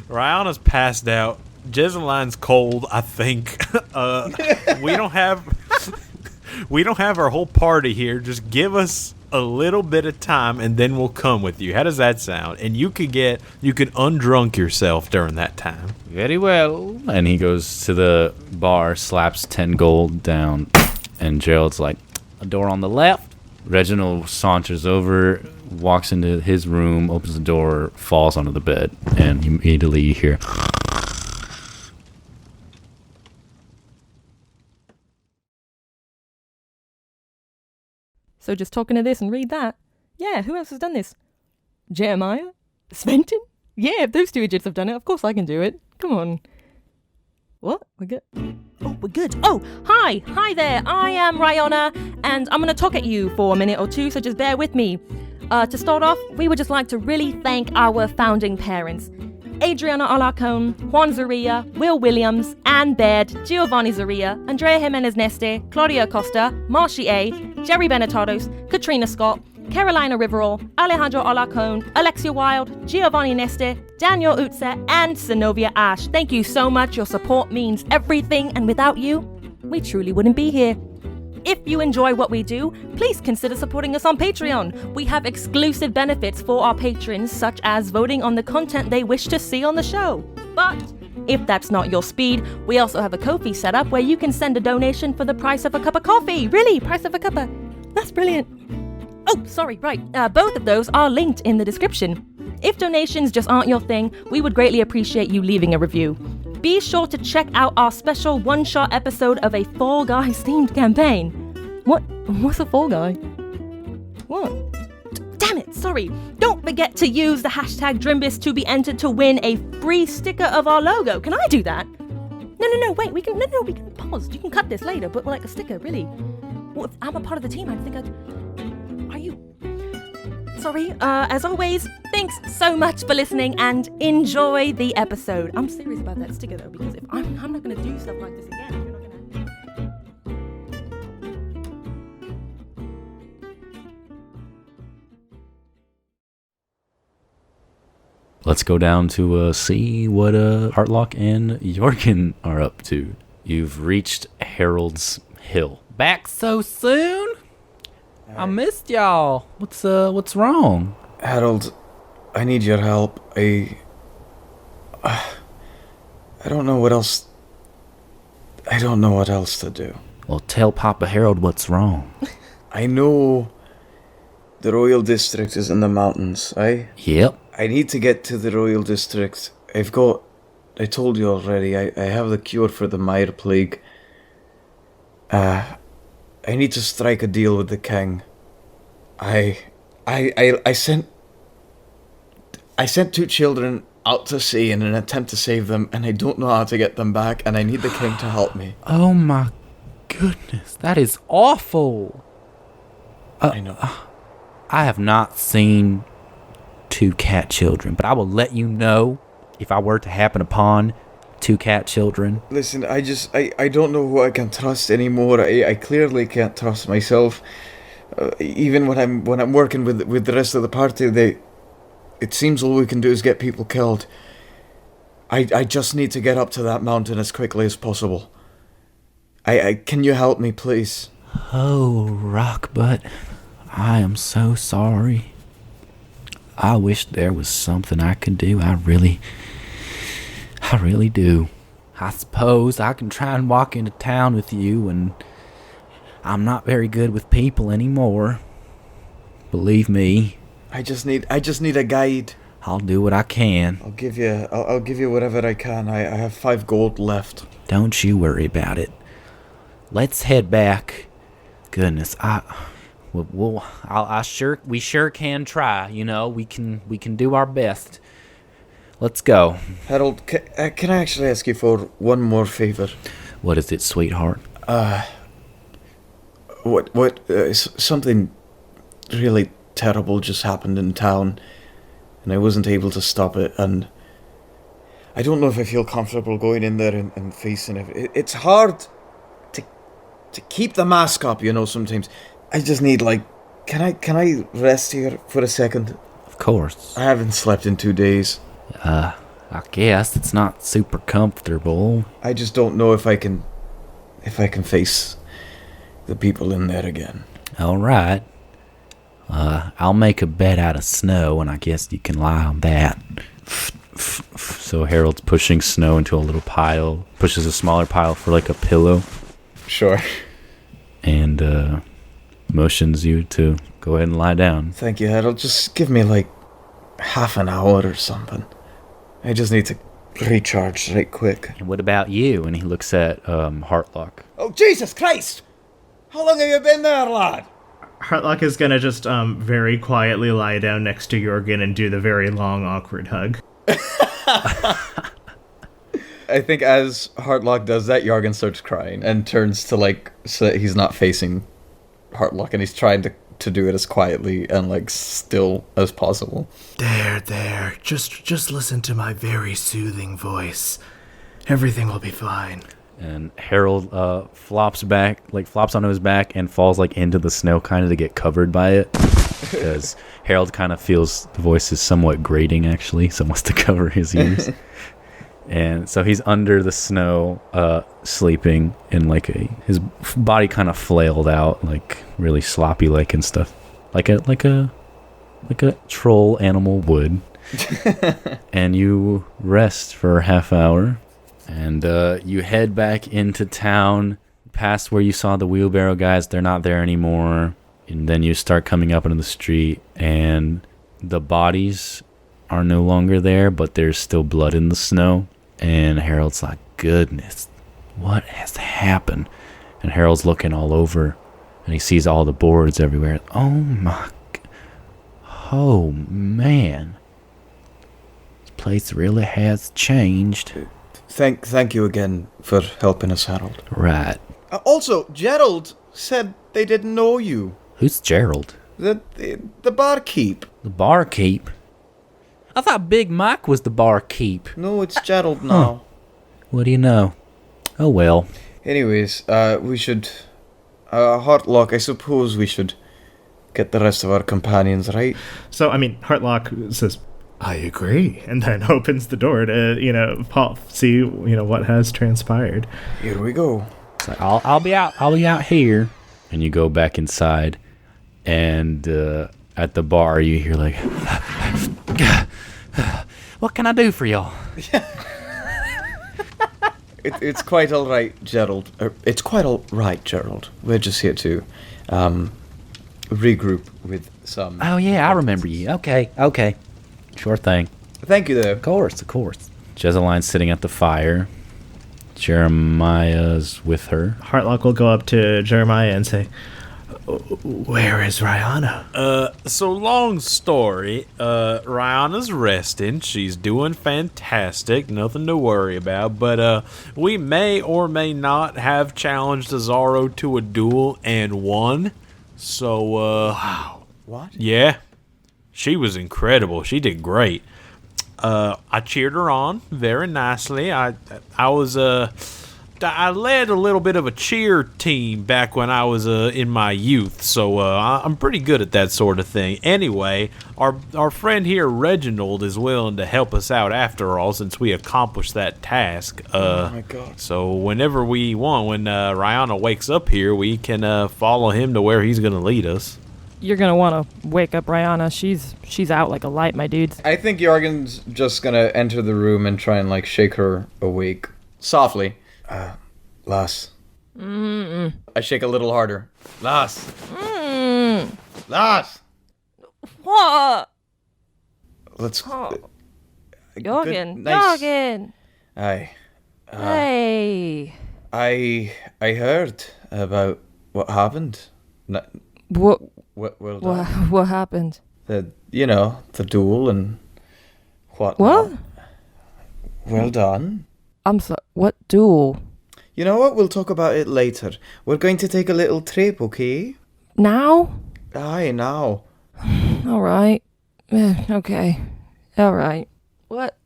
Speaker 2: Rihanna's passed out. Jeseline's cold, I think. We don't have our whole party here. Just give us a little bit of time, and then we'll come with you. How does that sound? And you could undrunk yourself during that time.
Speaker 3: Very well. And he goes to the bar, slaps 10 gold down, and Gerald's like, a door on the left. Reginald saunters over, walks into his room, opens the door, falls onto the bed, and immediately you hear...
Speaker 7: So just talking to this and read that. Yeah, who else has done this? Jeremiah? Sventon? Yeah, if those two idiots have done it, of course I can do it. Come on. What? We're good? Oh, we're good. Oh, hi. Hi there. I am Rihanna, and I'm going to talk at you for a minute or two, so just bear with me. To start off, we would just like to really thank our founding parents. Adriana Alarcon, Juan Zaria, Will Williams, Anne Baird, Giovanni Zaria, Andrea Jimenez Neste, Claudia Costa, Marcy A, Jerry Benetados, Katrina Scott, Carolina Riverall, Alejandro Alarcon, Alexia Wild, Giovanni Neste, Daniel Utze, and Synovia Ash. Thank you so much. Your support means everything, and without you, we truly wouldn't be here. If you enjoy what we do, please consider supporting us on Patreon. We have exclusive benefits for our patrons, such as voting on the content they wish to see on the show. But if that's not your speed, we also have a Ko-fi set up where you can send a donation for the price of a cup of coffee. Really, price of a cup of... That's brilliant. Oh, sorry, right. Both of those are linked in the description. If donations just aren't your thing, we would greatly appreciate you leaving a review. Be sure to check out our special one-shot episode of a Fall Guys themed campaign. What's a Fall Guy? What? Damn it, sorry. Don't forget to use the hashtag Drimbus to be entered to win a free sticker of our logo. Can I do that? No, wait, we can pause. You can cut this later, but like a sticker, really. Well, if I'm a part of the team, I think Are you? Sorry, as always, thanks so much for listening and enjoy the episode. I'm serious about that sticker though, because if I'm not gonna do stuff like this again. You're not gonna...
Speaker 3: Let's go down to see what Heartlock and Jorgen are up to. You've reached Harold's Hill. Back so soon? I missed y'all. What's wrong?
Speaker 6: Harold, I need your help. I don't know what else. I don't know what else to do.
Speaker 3: Well, tell Papa Harold what's wrong.
Speaker 6: I know the Royal District is in the mountains,
Speaker 3: Yep.
Speaker 6: I need to get to the Royal District. I told you already, I have the cure for the Mire Plague. I need to strike a deal with the king. I sent 2 children out to sea in an attempt to save them, and I don't know how to get them back, and I need the king to help me.
Speaker 3: Oh my goodness, that is awful.
Speaker 6: I know.
Speaker 3: I have not seen 2 cat children, but I will let you know if I were to happen upon 2 cat children.
Speaker 6: Listen, I don't know who I can trust anymore. I clearly can't trust myself. Even when I'm working with the rest of the party, it seems all we can do is get people killed. I just need to get up to that mountain as quickly as possible. Can you help me, please?
Speaker 3: Oh, Rockbutt, I am so sorry. I wish there was something I could do. I really do. I suppose I can try and walk into town with you, and I'm not very good with people anymore. Believe me.
Speaker 6: I just need a guide.
Speaker 3: I'll do what I can.
Speaker 6: I'll give you whatever I can. I have 5 gold left.
Speaker 3: Don't you worry about it. Let's head back. Goodness, we sure can try. You know, we can do our best. Let's go.
Speaker 6: Harold, can I actually ask you for one more favor?
Speaker 3: What is it, sweetheart?
Speaker 6: Something really terrible just happened in town, and I wasn't able to stop it, and I don't know if I feel comfortable going in there and facing it. It's hard to keep the mask up, you know, sometimes. I just need, can I rest here for a second?
Speaker 3: Of course.
Speaker 6: I haven't slept in 2 days.
Speaker 3: I guess it's not super comfortable.
Speaker 6: I just don't know if I can face the people in there again.
Speaker 3: All right. I'll make a bed out of snow, and I guess you can lie on that. So Harold's pushing snow into a little pile, pushes a smaller pile for like a pillow.
Speaker 6: Sure.
Speaker 3: And motions you to go ahead and lie down.
Speaker 6: Thank you, Harold. Just give me half an hour or something. I just need to recharge right quick.
Speaker 3: And what about you? And he looks at Heartlock.
Speaker 6: Oh, Jesus Christ! How long have you been there, lad?
Speaker 4: Heartlock is gonna just very quietly lie down next to Jorgen and do the very long, awkward hug.
Speaker 6: I think as Heartlock does that, Jorgen starts crying and turns to so that he's not facing Heartlock, and he's trying to do it as quietly and still as possible.
Speaker 4: There. Just listen to my very soothing voice. Everything will be fine.
Speaker 3: And Harold flops onto his back and falls into the snow kind of to get covered by it. Because Harold kind of feels the voice is somewhat grating, actually, so wants to cover his ears. And so he's under the snow, sleeping in like his body kind of flailed out, like really sloppy like and stuff, like a troll animal would. And you rest for a half hour, and you head back into town, past where you saw the wheelbarrow guys. They're not there anymore. And then you start coming up into the street, and the bodies are no longer there, but there's still blood in the snow. And Harold's like, goodness, what has happened? And Harold's looking all over, and he sees all the boards everywhere. Oh man, this place really has changed.
Speaker 6: Thank you again for helping us, Harold.
Speaker 3: Right.
Speaker 6: Also, Gerald said they didn't know you.
Speaker 3: Who's Gerald?
Speaker 6: The barkeep.
Speaker 3: The barkeep? I thought Big Mike was the barkeep.
Speaker 6: No, it's Gerald now.
Speaker 3: What do you know? Oh well.
Speaker 6: Anyways, we should... Heartlock, I suppose we should get the rest of our companions, right?
Speaker 4: So, I mean, Heartlock says, I agree, and then opens the door to, see, what has transpired.
Speaker 6: Here we go.
Speaker 3: It's like, I'll be out here. And you go back inside, and at the bar you hear like, what can I do for y'all?
Speaker 6: It's quite all right, Gerald. It's quite all right, Gerald. We're just here to regroup with some...
Speaker 3: Oh yeah, I remember you. Okay. Sure thing.
Speaker 6: Thank you, though.
Speaker 3: Of course. Jeseline's sitting at the fire. Jeremiah's with her.
Speaker 4: Heartlock will go up to Jeremiah and say, where is Rihanna?
Speaker 2: So long story. Rihanna's resting. She's doing fantastic. Nothing to worry about. But we may or may not have challenged Azaro to a duel and won. So
Speaker 6: Wow. What?
Speaker 2: yeah, she was incredible. She did great. I cheered her on very nicely. I led a little bit of a cheer team back when I was in my youth, so I'm pretty good at that sort of thing. Anyway, our friend here, Reginald, is willing to help us out after all, since we accomplished that task.
Speaker 6: Oh my God.
Speaker 2: So whenever we want, when Rihanna wakes up here, we can follow him to where he's going to lead us.
Speaker 7: You're gonna want to wake up Rihanna. She's out like a light, my dudes.
Speaker 6: I think Jorgen's just gonna enter the room and try and, shake her awake. Softly. Lass.
Speaker 7: Mm-mm.
Speaker 6: I shake a little harder. Lass. Lass!
Speaker 7: What?
Speaker 6: Let's...
Speaker 7: Jorgen.
Speaker 6: nice.
Speaker 7: Jorgen.
Speaker 6: Aye.
Speaker 7: Hey.
Speaker 6: I heard about what happened.
Speaker 7: What
Speaker 6: Well done.
Speaker 7: what happened?
Speaker 6: The duel and what?
Speaker 7: What?
Speaker 6: Well done.
Speaker 7: I'm sorry. What duel?
Speaker 6: You know what? We'll talk about it later. We're going to take a little trip, okay?
Speaker 7: Now?
Speaker 6: Aye, now.
Speaker 7: All right. Okay. All right. What?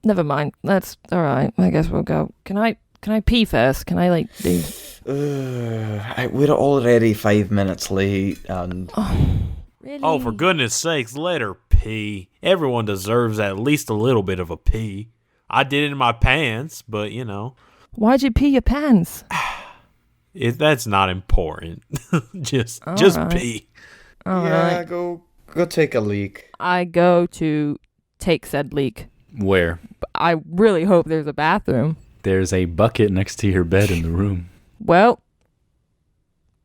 Speaker 7: Never mind. That's all right. I guess we'll go. Can I pee first? Can I do?
Speaker 6: We're already 5 minutes late, and...
Speaker 7: Really?
Speaker 2: Oh, for goodness sakes, let her pee. Everyone deserves at least a little bit of a pee. I did it in my pants, but,
Speaker 7: Why'd you pee your pants?
Speaker 2: that's not important. just
Speaker 7: right.
Speaker 2: pee.
Speaker 7: All
Speaker 6: yeah,
Speaker 7: right.
Speaker 6: go take a leak.
Speaker 7: I go to take said leak.
Speaker 3: Where?
Speaker 7: I really hope there's a bathroom.
Speaker 3: There's a bucket next to your bed in the room.
Speaker 7: Well,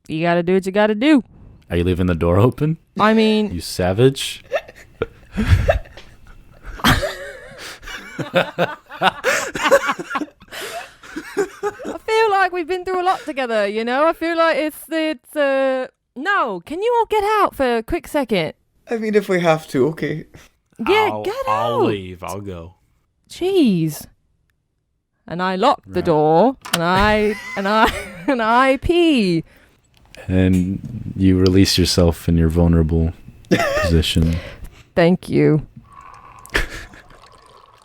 Speaker 7: you gotta do what you gotta do.
Speaker 3: Are you leaving the door open?
Speaker 7: I mean,
Speaker 3: You savage.
Speaker 7: I feel like we've been through a lot together, I feel like it's no, can you all get out for a quick second?
Speaker 6: I mean, if we have to, okay.
Speaker 7: Yeah, get out.
Speaker 2: I'll leave. I'll go.
Speaker 7: Jeez. And I lock the door, and I pee.
Speaker 3: And you release yourself in your vulnerable position.
Speaker 7: Thank you.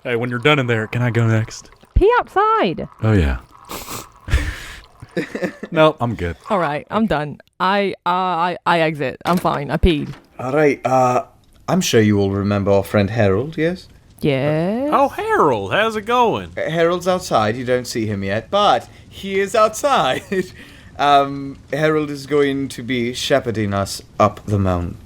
Speaker 3: Hey, when you're done in there, can I go next?
Speaker 7: Pee outside.
Speaker 3: Oh, yeah. No, I'm good.
Speaker 7: All right, I'm done. I exit. I'm fine. I peed.
Speaker 6: All right, I'm sure you all remember our friend Harold, yes?
Speaker 7: Yeah.
Speaker 2: Oh, Harold, how's it going?
Speaker 6: Harold's outside. You don't see him yet, but he is outside. Harold is going to be shepherding us up the mountain.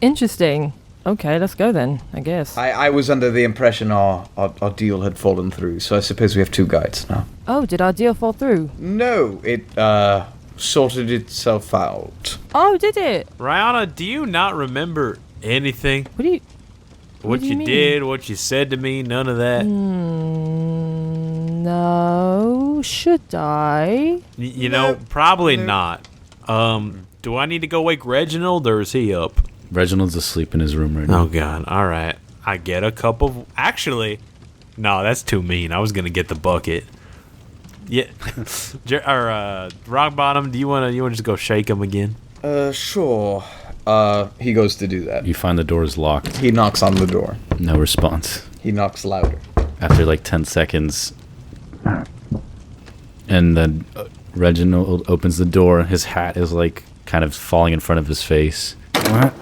Speaker 7: Interesting. Okay, let's go then, I guess.
Speaker 6: I was under the impression our deal had fallen through, so I suppose we have 2 guides now.
Speaker 7: Oh, did our deal fall through?
Speaker 6: No, it sorted itself out.
Speaker 7: Oh, did it?
Speaker 2: Rihanna, do you not remember anything?
Speaker 7: What do you...
Speaker 2: What
Speaker 7: do
Speaker 2: you
Speaker 7: you mean?
Speaker 2: did, what you said to me, none of that?
Speaker 7: No, should I?
Speaker 2: You know, probably not. Do I need to go wake Reginald, or is he up?
Speaker 3: Reginald's asleep in his room right now.
Speaker 2: Oh, God. All right. I get a cup of... Actually, no, that's too mean. I was going to get the bucket. Yeah. Rock Bottom, do you want to just go shake him again?
Speaker 6: Sure. He goes to do that.
Speaker 3: You find the door is locked.
Speaker 6: He knocks on the door.
Speaker 3: No response.
Speaker 6: He knocks louder.
Speaker 3: After like 10 seconds. And then Reginald opens the door. His hat is like kind of falling in front of his face. What?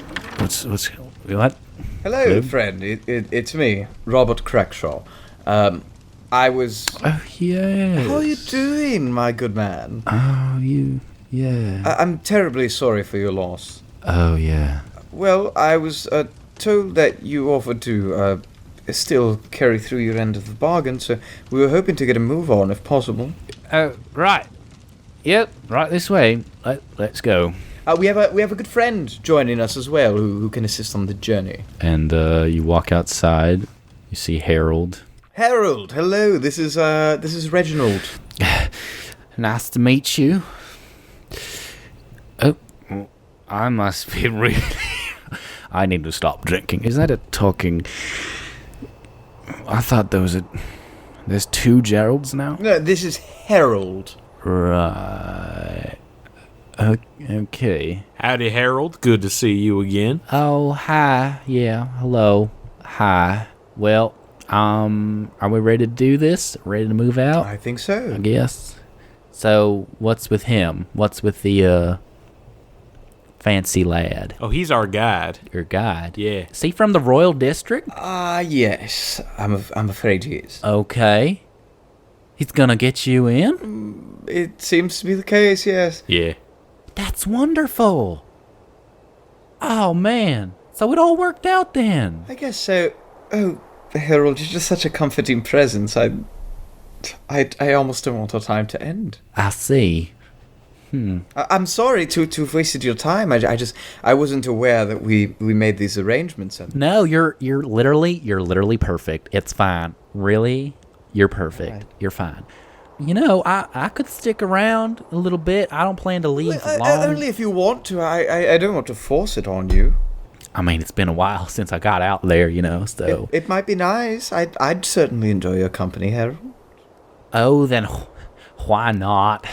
Speaker 3: What?
Speaker 6: Hello, friend. It's me, Robert Crackshaw. I was...
Speaker 3: Oh, yeah.
Speaker 6: How are you doing, my good man?
Speaker 3: Oh, yeah.
Speaker 6: I'm terribly sorry for your loss.
Speaker 3: Oh, yeah.
Speaker 6: Well, I was told that you offered to still carry through your end of the bargain, so we were hoping to get a move on, if possible.
Speaker 3: Oh, right. Yep, right this way. Let's go.
Speaker 6: We have a good friend joining us as well, who can assist on the journey.
Speaker 3: And you walk outside. You see Harold.
Speaker 6: Harold, hello. This is Reginald.
Speaker 3: Nice to meet you. Oh, I must be really... I need to stop drinking. Is that a talking... I thought there's 2 Geralds now?
Speaker 6: No, this is Harold.
Speaker 3: Right. Okay.
Speaker 2: Howdy, Harold. Good to see you again.
Speaker 3: Oh, hi. Yeah, hello. Hi. Well, are we ready to do this? Ready to move out?
Speaker 6: I think so.
Speaker 3: I guess. So, what's with him? What's with the, fancy lad?
Speaker 2: Oh, he's our guide.
Speaker 3: Your guide?
Speaker 2: Yeah.
Speaker 3: Is he from the Royal District?
Speaker 6: Yes. I'm afraid he is.
Speaker 3: Okay. He's gonna get you in?
Speaker 6: It seems to be the case, yes.
Speaker 2: Yeah.
Speaker 3: That's wonderful. Oh, man. So it all worked out then.
Speaker 6: I guess so. Oh, Harold, you're just such a comforting presence. I almost don't want our time to end.
Speaker 3: I see.
Speaker 6: I'm sorry to have wasted your time. I wasn't aware that we made these arrangements. And
Speaker 3: No, you're literally perfect. It's fine. Really? You're perfect.
Speaker 6: Right.
Speaker 3: You're fine. You know, I could stick around a little bit. I don't plan to leave long.
Speaker 6: only if you want to. I don't want to force it on you.
Speaker 3: I mean, it's been a while since I got out there, you know, so...
Speaker 6: It might be nice. I'd certainly enjoy your company, Harold.
Speaker 3: Oh, then why not?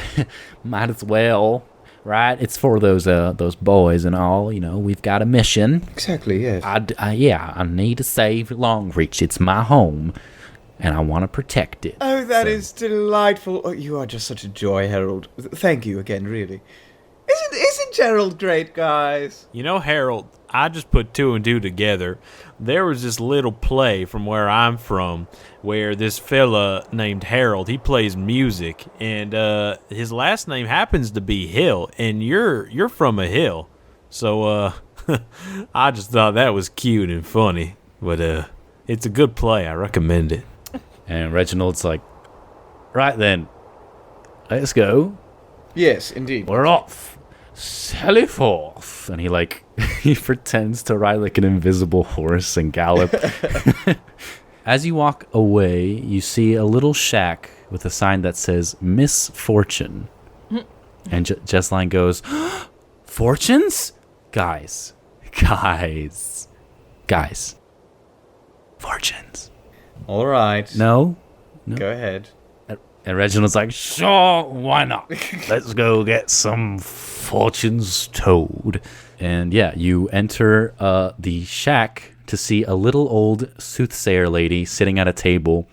Speaker 3: Might as well, right? It's for those boys and all, you know. We've got a mission.
Speaker 6: Exactly, yes.
Speaker 3: I need to save Longreach. It's my home, and I want to protect it.
Speaker 6: Oh, that is delightful. Oh, you are just such a joy, Harold. Thank you again, really. Isn't Gerald great, guys?
Speaker 2: You know, Harold, I just put 2 and 2 together. There was this little play from where I'm from where this fella named Harold, he plays music, and his last name happens to be Hill, and you're from a hill. So I just thought that was cute and funny. But it's a good play. I recommend it.
Speaker 3: And Reginald's like, right then, let's go.
Speaker 6: Yes, indeed.
Speaker 3: We're off. Sally forth. And he pretends to ride like an invisible horse and gallop. As you walk away, you see a little shack with a sign that says Misfortune. And Jesline goes, Fortunes? Guys. Fortunes.
Speaker 6: All right.
Speaker 3: No?
Speaker 6: Go ahead.
Speaker 3: And Reginald's like, sure, why not? Let's go get some fortunes told. And yeah, you enter the shack to see a little old soothsayer lady sitting at a table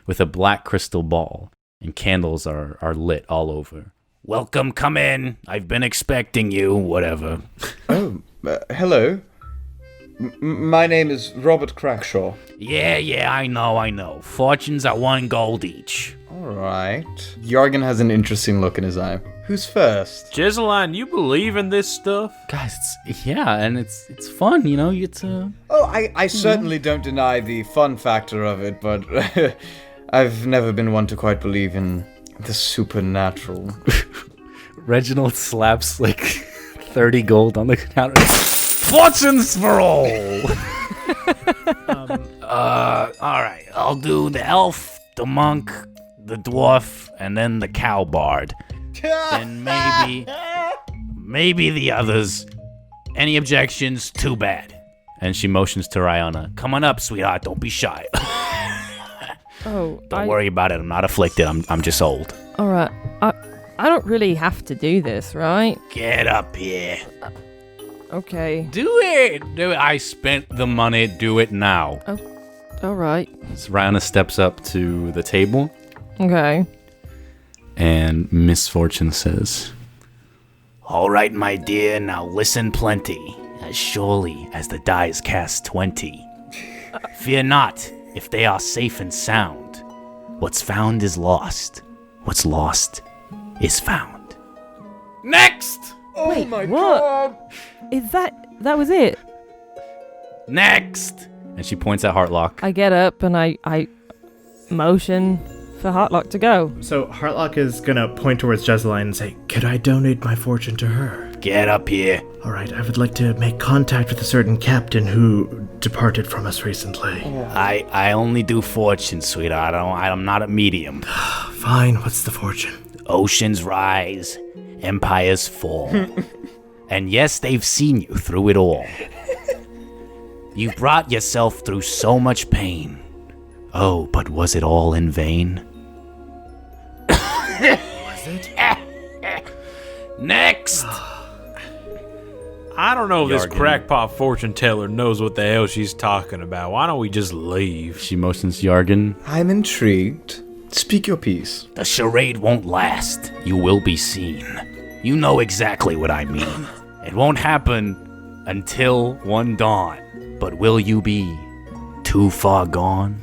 Speaker 3: with a black crystal ball, and candles are lit all over. Welcome, come in. I've been expecting you, whatever.
Speaker 6: Oh, hello. My name is Robert Crackshaw.
Speaker 5: Yeah, I know. Fortunes are 1 gold each.
Speaker 6: Alright. Jorgen has an interesting look in his eye. Who's first?
Speaker 2: Jesseline, you believe in this stuff?
Speaker 3: Guys, it's fun, you know. It's
Speaker 6: Oh, I certainly don't deny the fun factor of it, but I've never been one to quite believe in the supernatural.
Speaker 3: Reginald slaps like 30 gold on the counter. Fortunes for all. All right. I'll do the elf, the monk, the dwarf, and then the cow bard. Then maybe the others. Any objections? Too bad. And she motions to Rihanna. Come on up, sweetheart. Don't be shy. Don't worry about it. I'm not afflicted. I'm just old.
Speaker 7: All right. I don't really have to do this, right?
Speaker 5: Get up here.
Speaker 7: Okay.
Speaker 3: Do it. I spent the money. Do it now.
Speaker 7: Oh, all right.
Speaker 3: So Rihanna steps up to the table.
Speaker 7: Okay.
Speaker 3: And Miss Fortune says,
Speaker 5: All right, my dear, now listen plenty, as surely as the die is cast 20. Fear not, if they are safe and sound. What's found is lost. What's lost is found.
Speaker 3: next!
Speaker 6: Oh
Speaker 7: Wait,
Speaker 6: my
Speaker 7: what?
Speaker 6: god!
Speaker 7: Is that was it?
Speaker 3: Next! And she points at Heartlock.
Speaker 7: I get up and I motion for Heartlock to go.
Speaker 4: So Heartlock is gonna point towards Jesseline and say, "Could I donate my fortune to her?"
Speaker 5: Get up here.
Speaker 4: All right, I would like to make contact with a certain captain who departed from us recently.
Speaker 5: I only do fortune, sweetheart. I'm not a medium.
Speaker 4: Fine, what's the fortune?
Speaker 5: Oceans rise, empires fall. And yes, they've seen you through it all. You've brought yourself through so much pain. Oh, but was it all in vain?
Speaker 4: Was it?
Speaker 5: Next!
Speaker 2: I don't know if this
Speaker 3: Yargan.
Speaker 2: crackpot fortune teller knows what the hell she's talking about. Why don't we just leave?
Speaker 3: She motions Yargan.
Speaker 6: I'm intrigued. Speak your piece.
Speaker 5: The charade won't last. You will be seen. You know exactly what I mean. It won't happen until one dawn. But will you be too far gone?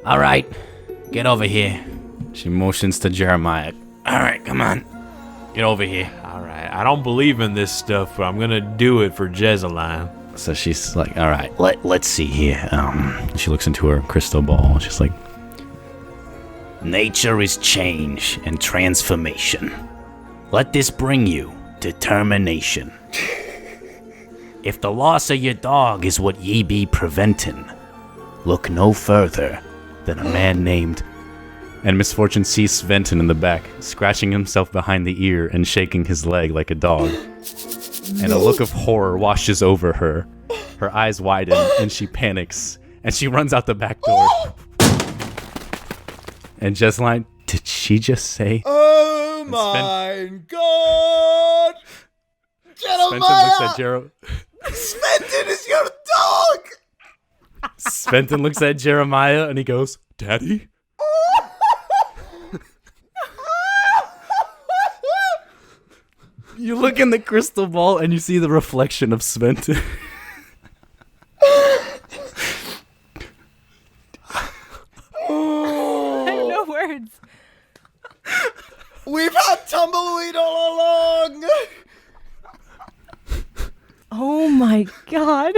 Speaker 5: All right, get over here.
Speaker 3: She motions to Jeremiah.
Speaker 5: All right, come on. Get over here.
Speaker 2: All right, I don't believe in this stuff, but I'm gonna do it for Jesseline.
Speaker 3: So she's like, all right.
Speaker 5: Let's see here.
Speaker 3: She looks into her crystal ball. She's like,
Speaker 5: Nature is change and transformation. Let this bring you determination. If the loss of your dog is what ye be preventing, look no further than a man named...
Speaker 3: and Misfortune sees Sventon in the back, scratching himself behind the ear and shaking his leg like a dog. And a look of horror washes over her. Her eyes widen, and she panics, and she runs out the back door. And Jesseline, did she just say?
Speaker 6: Oh my god!
Speaker 3: Sventon looks at Jeremiah.
Speaker 6: Sventon is your dog!
Speaker 3: Sventon looks at Jeremiah, and he goes, Daddy? You look in the crystal ball and you see the reflection of Sventon.
Speaker 7: I have no words.
Speaker 6: We've had tumbleweed all along!
Speaker 7: Oh my god.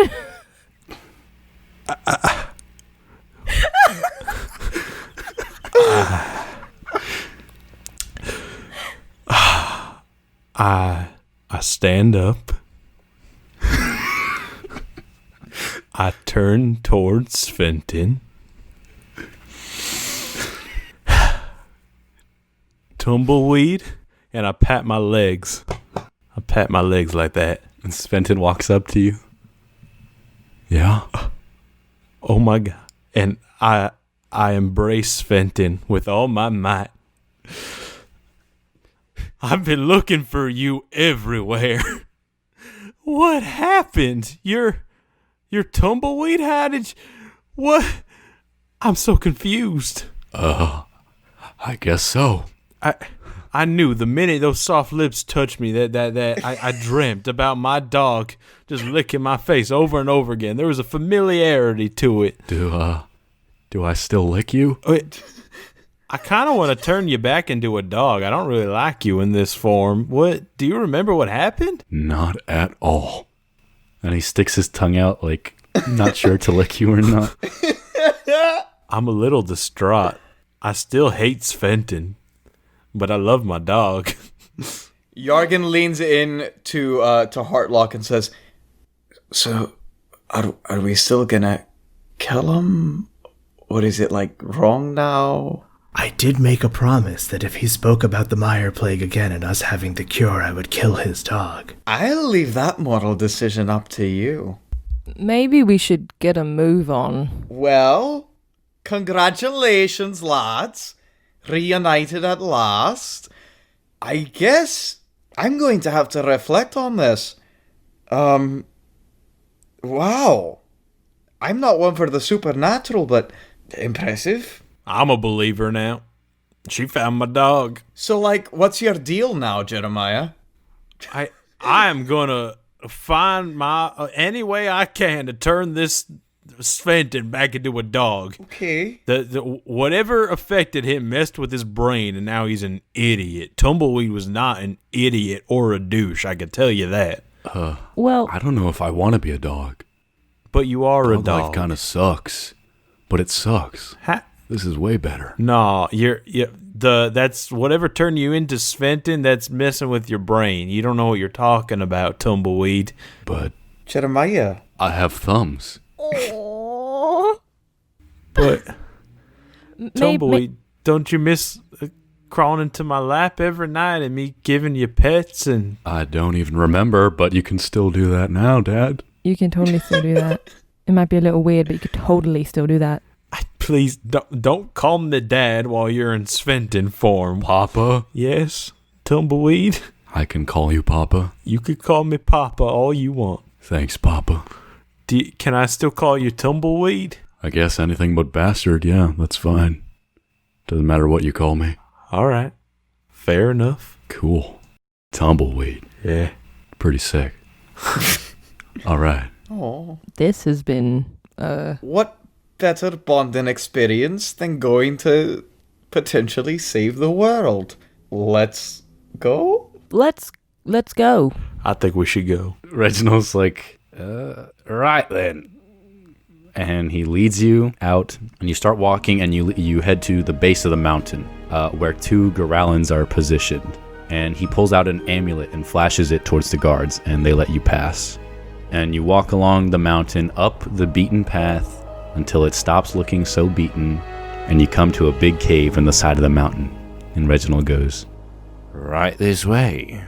Speaker 2: I stand up. I turn towards Fenton. Tumbleweed, and I pat my legs. I pat my legs like that.
Speaker 3: And Sventon walks up to you.
Speaker 2: Yeah. Oh my god. And I embrace Fenton with all my might. I've been looking for you everywhere. What happened? Your tumbleweed? How did you, what? I'm so confused.
Speaker 3: I guess so.
Speaker 2: I knew the minute those soft lips touched me that I dreamt about my dog just licking my face over and over again. There was a familiarity to it.
Speaker 3: Do I still lick you?
Speaker 2: I kind of want to turn you back into a dog. I don't really like you in this form. What? Do you remember what happened?
Speaker 3: Not at all. And he sticks his tongue out like, not sure to lick you or not.
Speaker 2: I'm a little distraught. I still hate Sventon, but I love my dog.
Speaker 6: Yargen leans in to Heartlock and says, "So, are we still gonna kill him? What is it, like, wrong now?"
Speaker 4: I did make a promise that if he spoke about the Mire Plague again and us having the cure, I would kill his dog.
Speaker 6: I'll leave that moral decision up to you.
Speaker 7: Maybe we should get a move on.
Speaker 6: Well, congratulations, lads. Reunited at last. I guess I'm going to have to reflect on this. Wow. I'm not one for the supernatural, but impressive.
Speaker 2: I'm a believer now. She found my dog.
Speaker 6: So, like, what's your deal now, Jeremiah?
Speaker 2: I am gonna find my any way I can to turn this Sventon back into a dog.
Speaker 6: Okay.
Speaker 2: The whatever affected him messed with his brain, and now he's an idiot. Tumbleweed was not an idiot or a douche. I can tell you that.
Speaker 7: Well,
Speaker 3: I don't know if I want to be a dog.
Speaker 2: But you are a
Speaker 3: Dog
Speaker 2: dog.
Speaker 3: life kind of sucks. But it sucks. This is way better.
Speaker 2: No, that's whatever turned you into Sventon, that's messing with your brain. You don't know what you're talking about, Tumbleweed.
Speaker 3: But
Speaker 6: Jeremiah.
Speaker 3: I have thumbs.
Speaker 2: But Tumbleweed, don't you miss crawling into my lap every night and me giving you pets? And
Speaker 3: I don't even remember, but you can still do that now, Dad.
Speaker 7: you can totally still do that. It might be a little weird, but you could totally still do that.
Speaker 2: please don't call me Dad while you're in Sventon form.
Speaker 3: Papa?
Speaker 2: Yes, Tumbleweed.
Speaker 3: I can call you Papa.
Speaker 2: You could call me Papa all you want.
Speaker 3: Thanks, Papa.
Speaker 2: Can I still call you Tumbleweed?
Speaker 3: I guess anything but bastard, yeah, that's fine. Doesn't matter what you call me.
Speaker 2: All right. Fair enough.
Speaker 3: Cool. Tumbleweed.
Speaker 2: Yeah.
Speaker 3: Pretty sick. All right.
Speaker 6: Oh.
Speaker 7: This has been,
Speaker 6: What better bonding experience than going to potentially save the world? Let's go?
Speaker 7: Let's go.
Speaker 2: I think we should go.
Speaker 3: Reginald's like, right then. And he leads you out, and you start walking, and you head to the base of the mountain, where two Gorallans are positioned. And he pulls out an amulet and flashes it towards the guards, and they let you pass. And you walk along the mountain, up the beaten path, until it stops looking so beaten, and you come to a big cave in the side of the mountain. And Reginald goes,
Speaker 1: Right this way.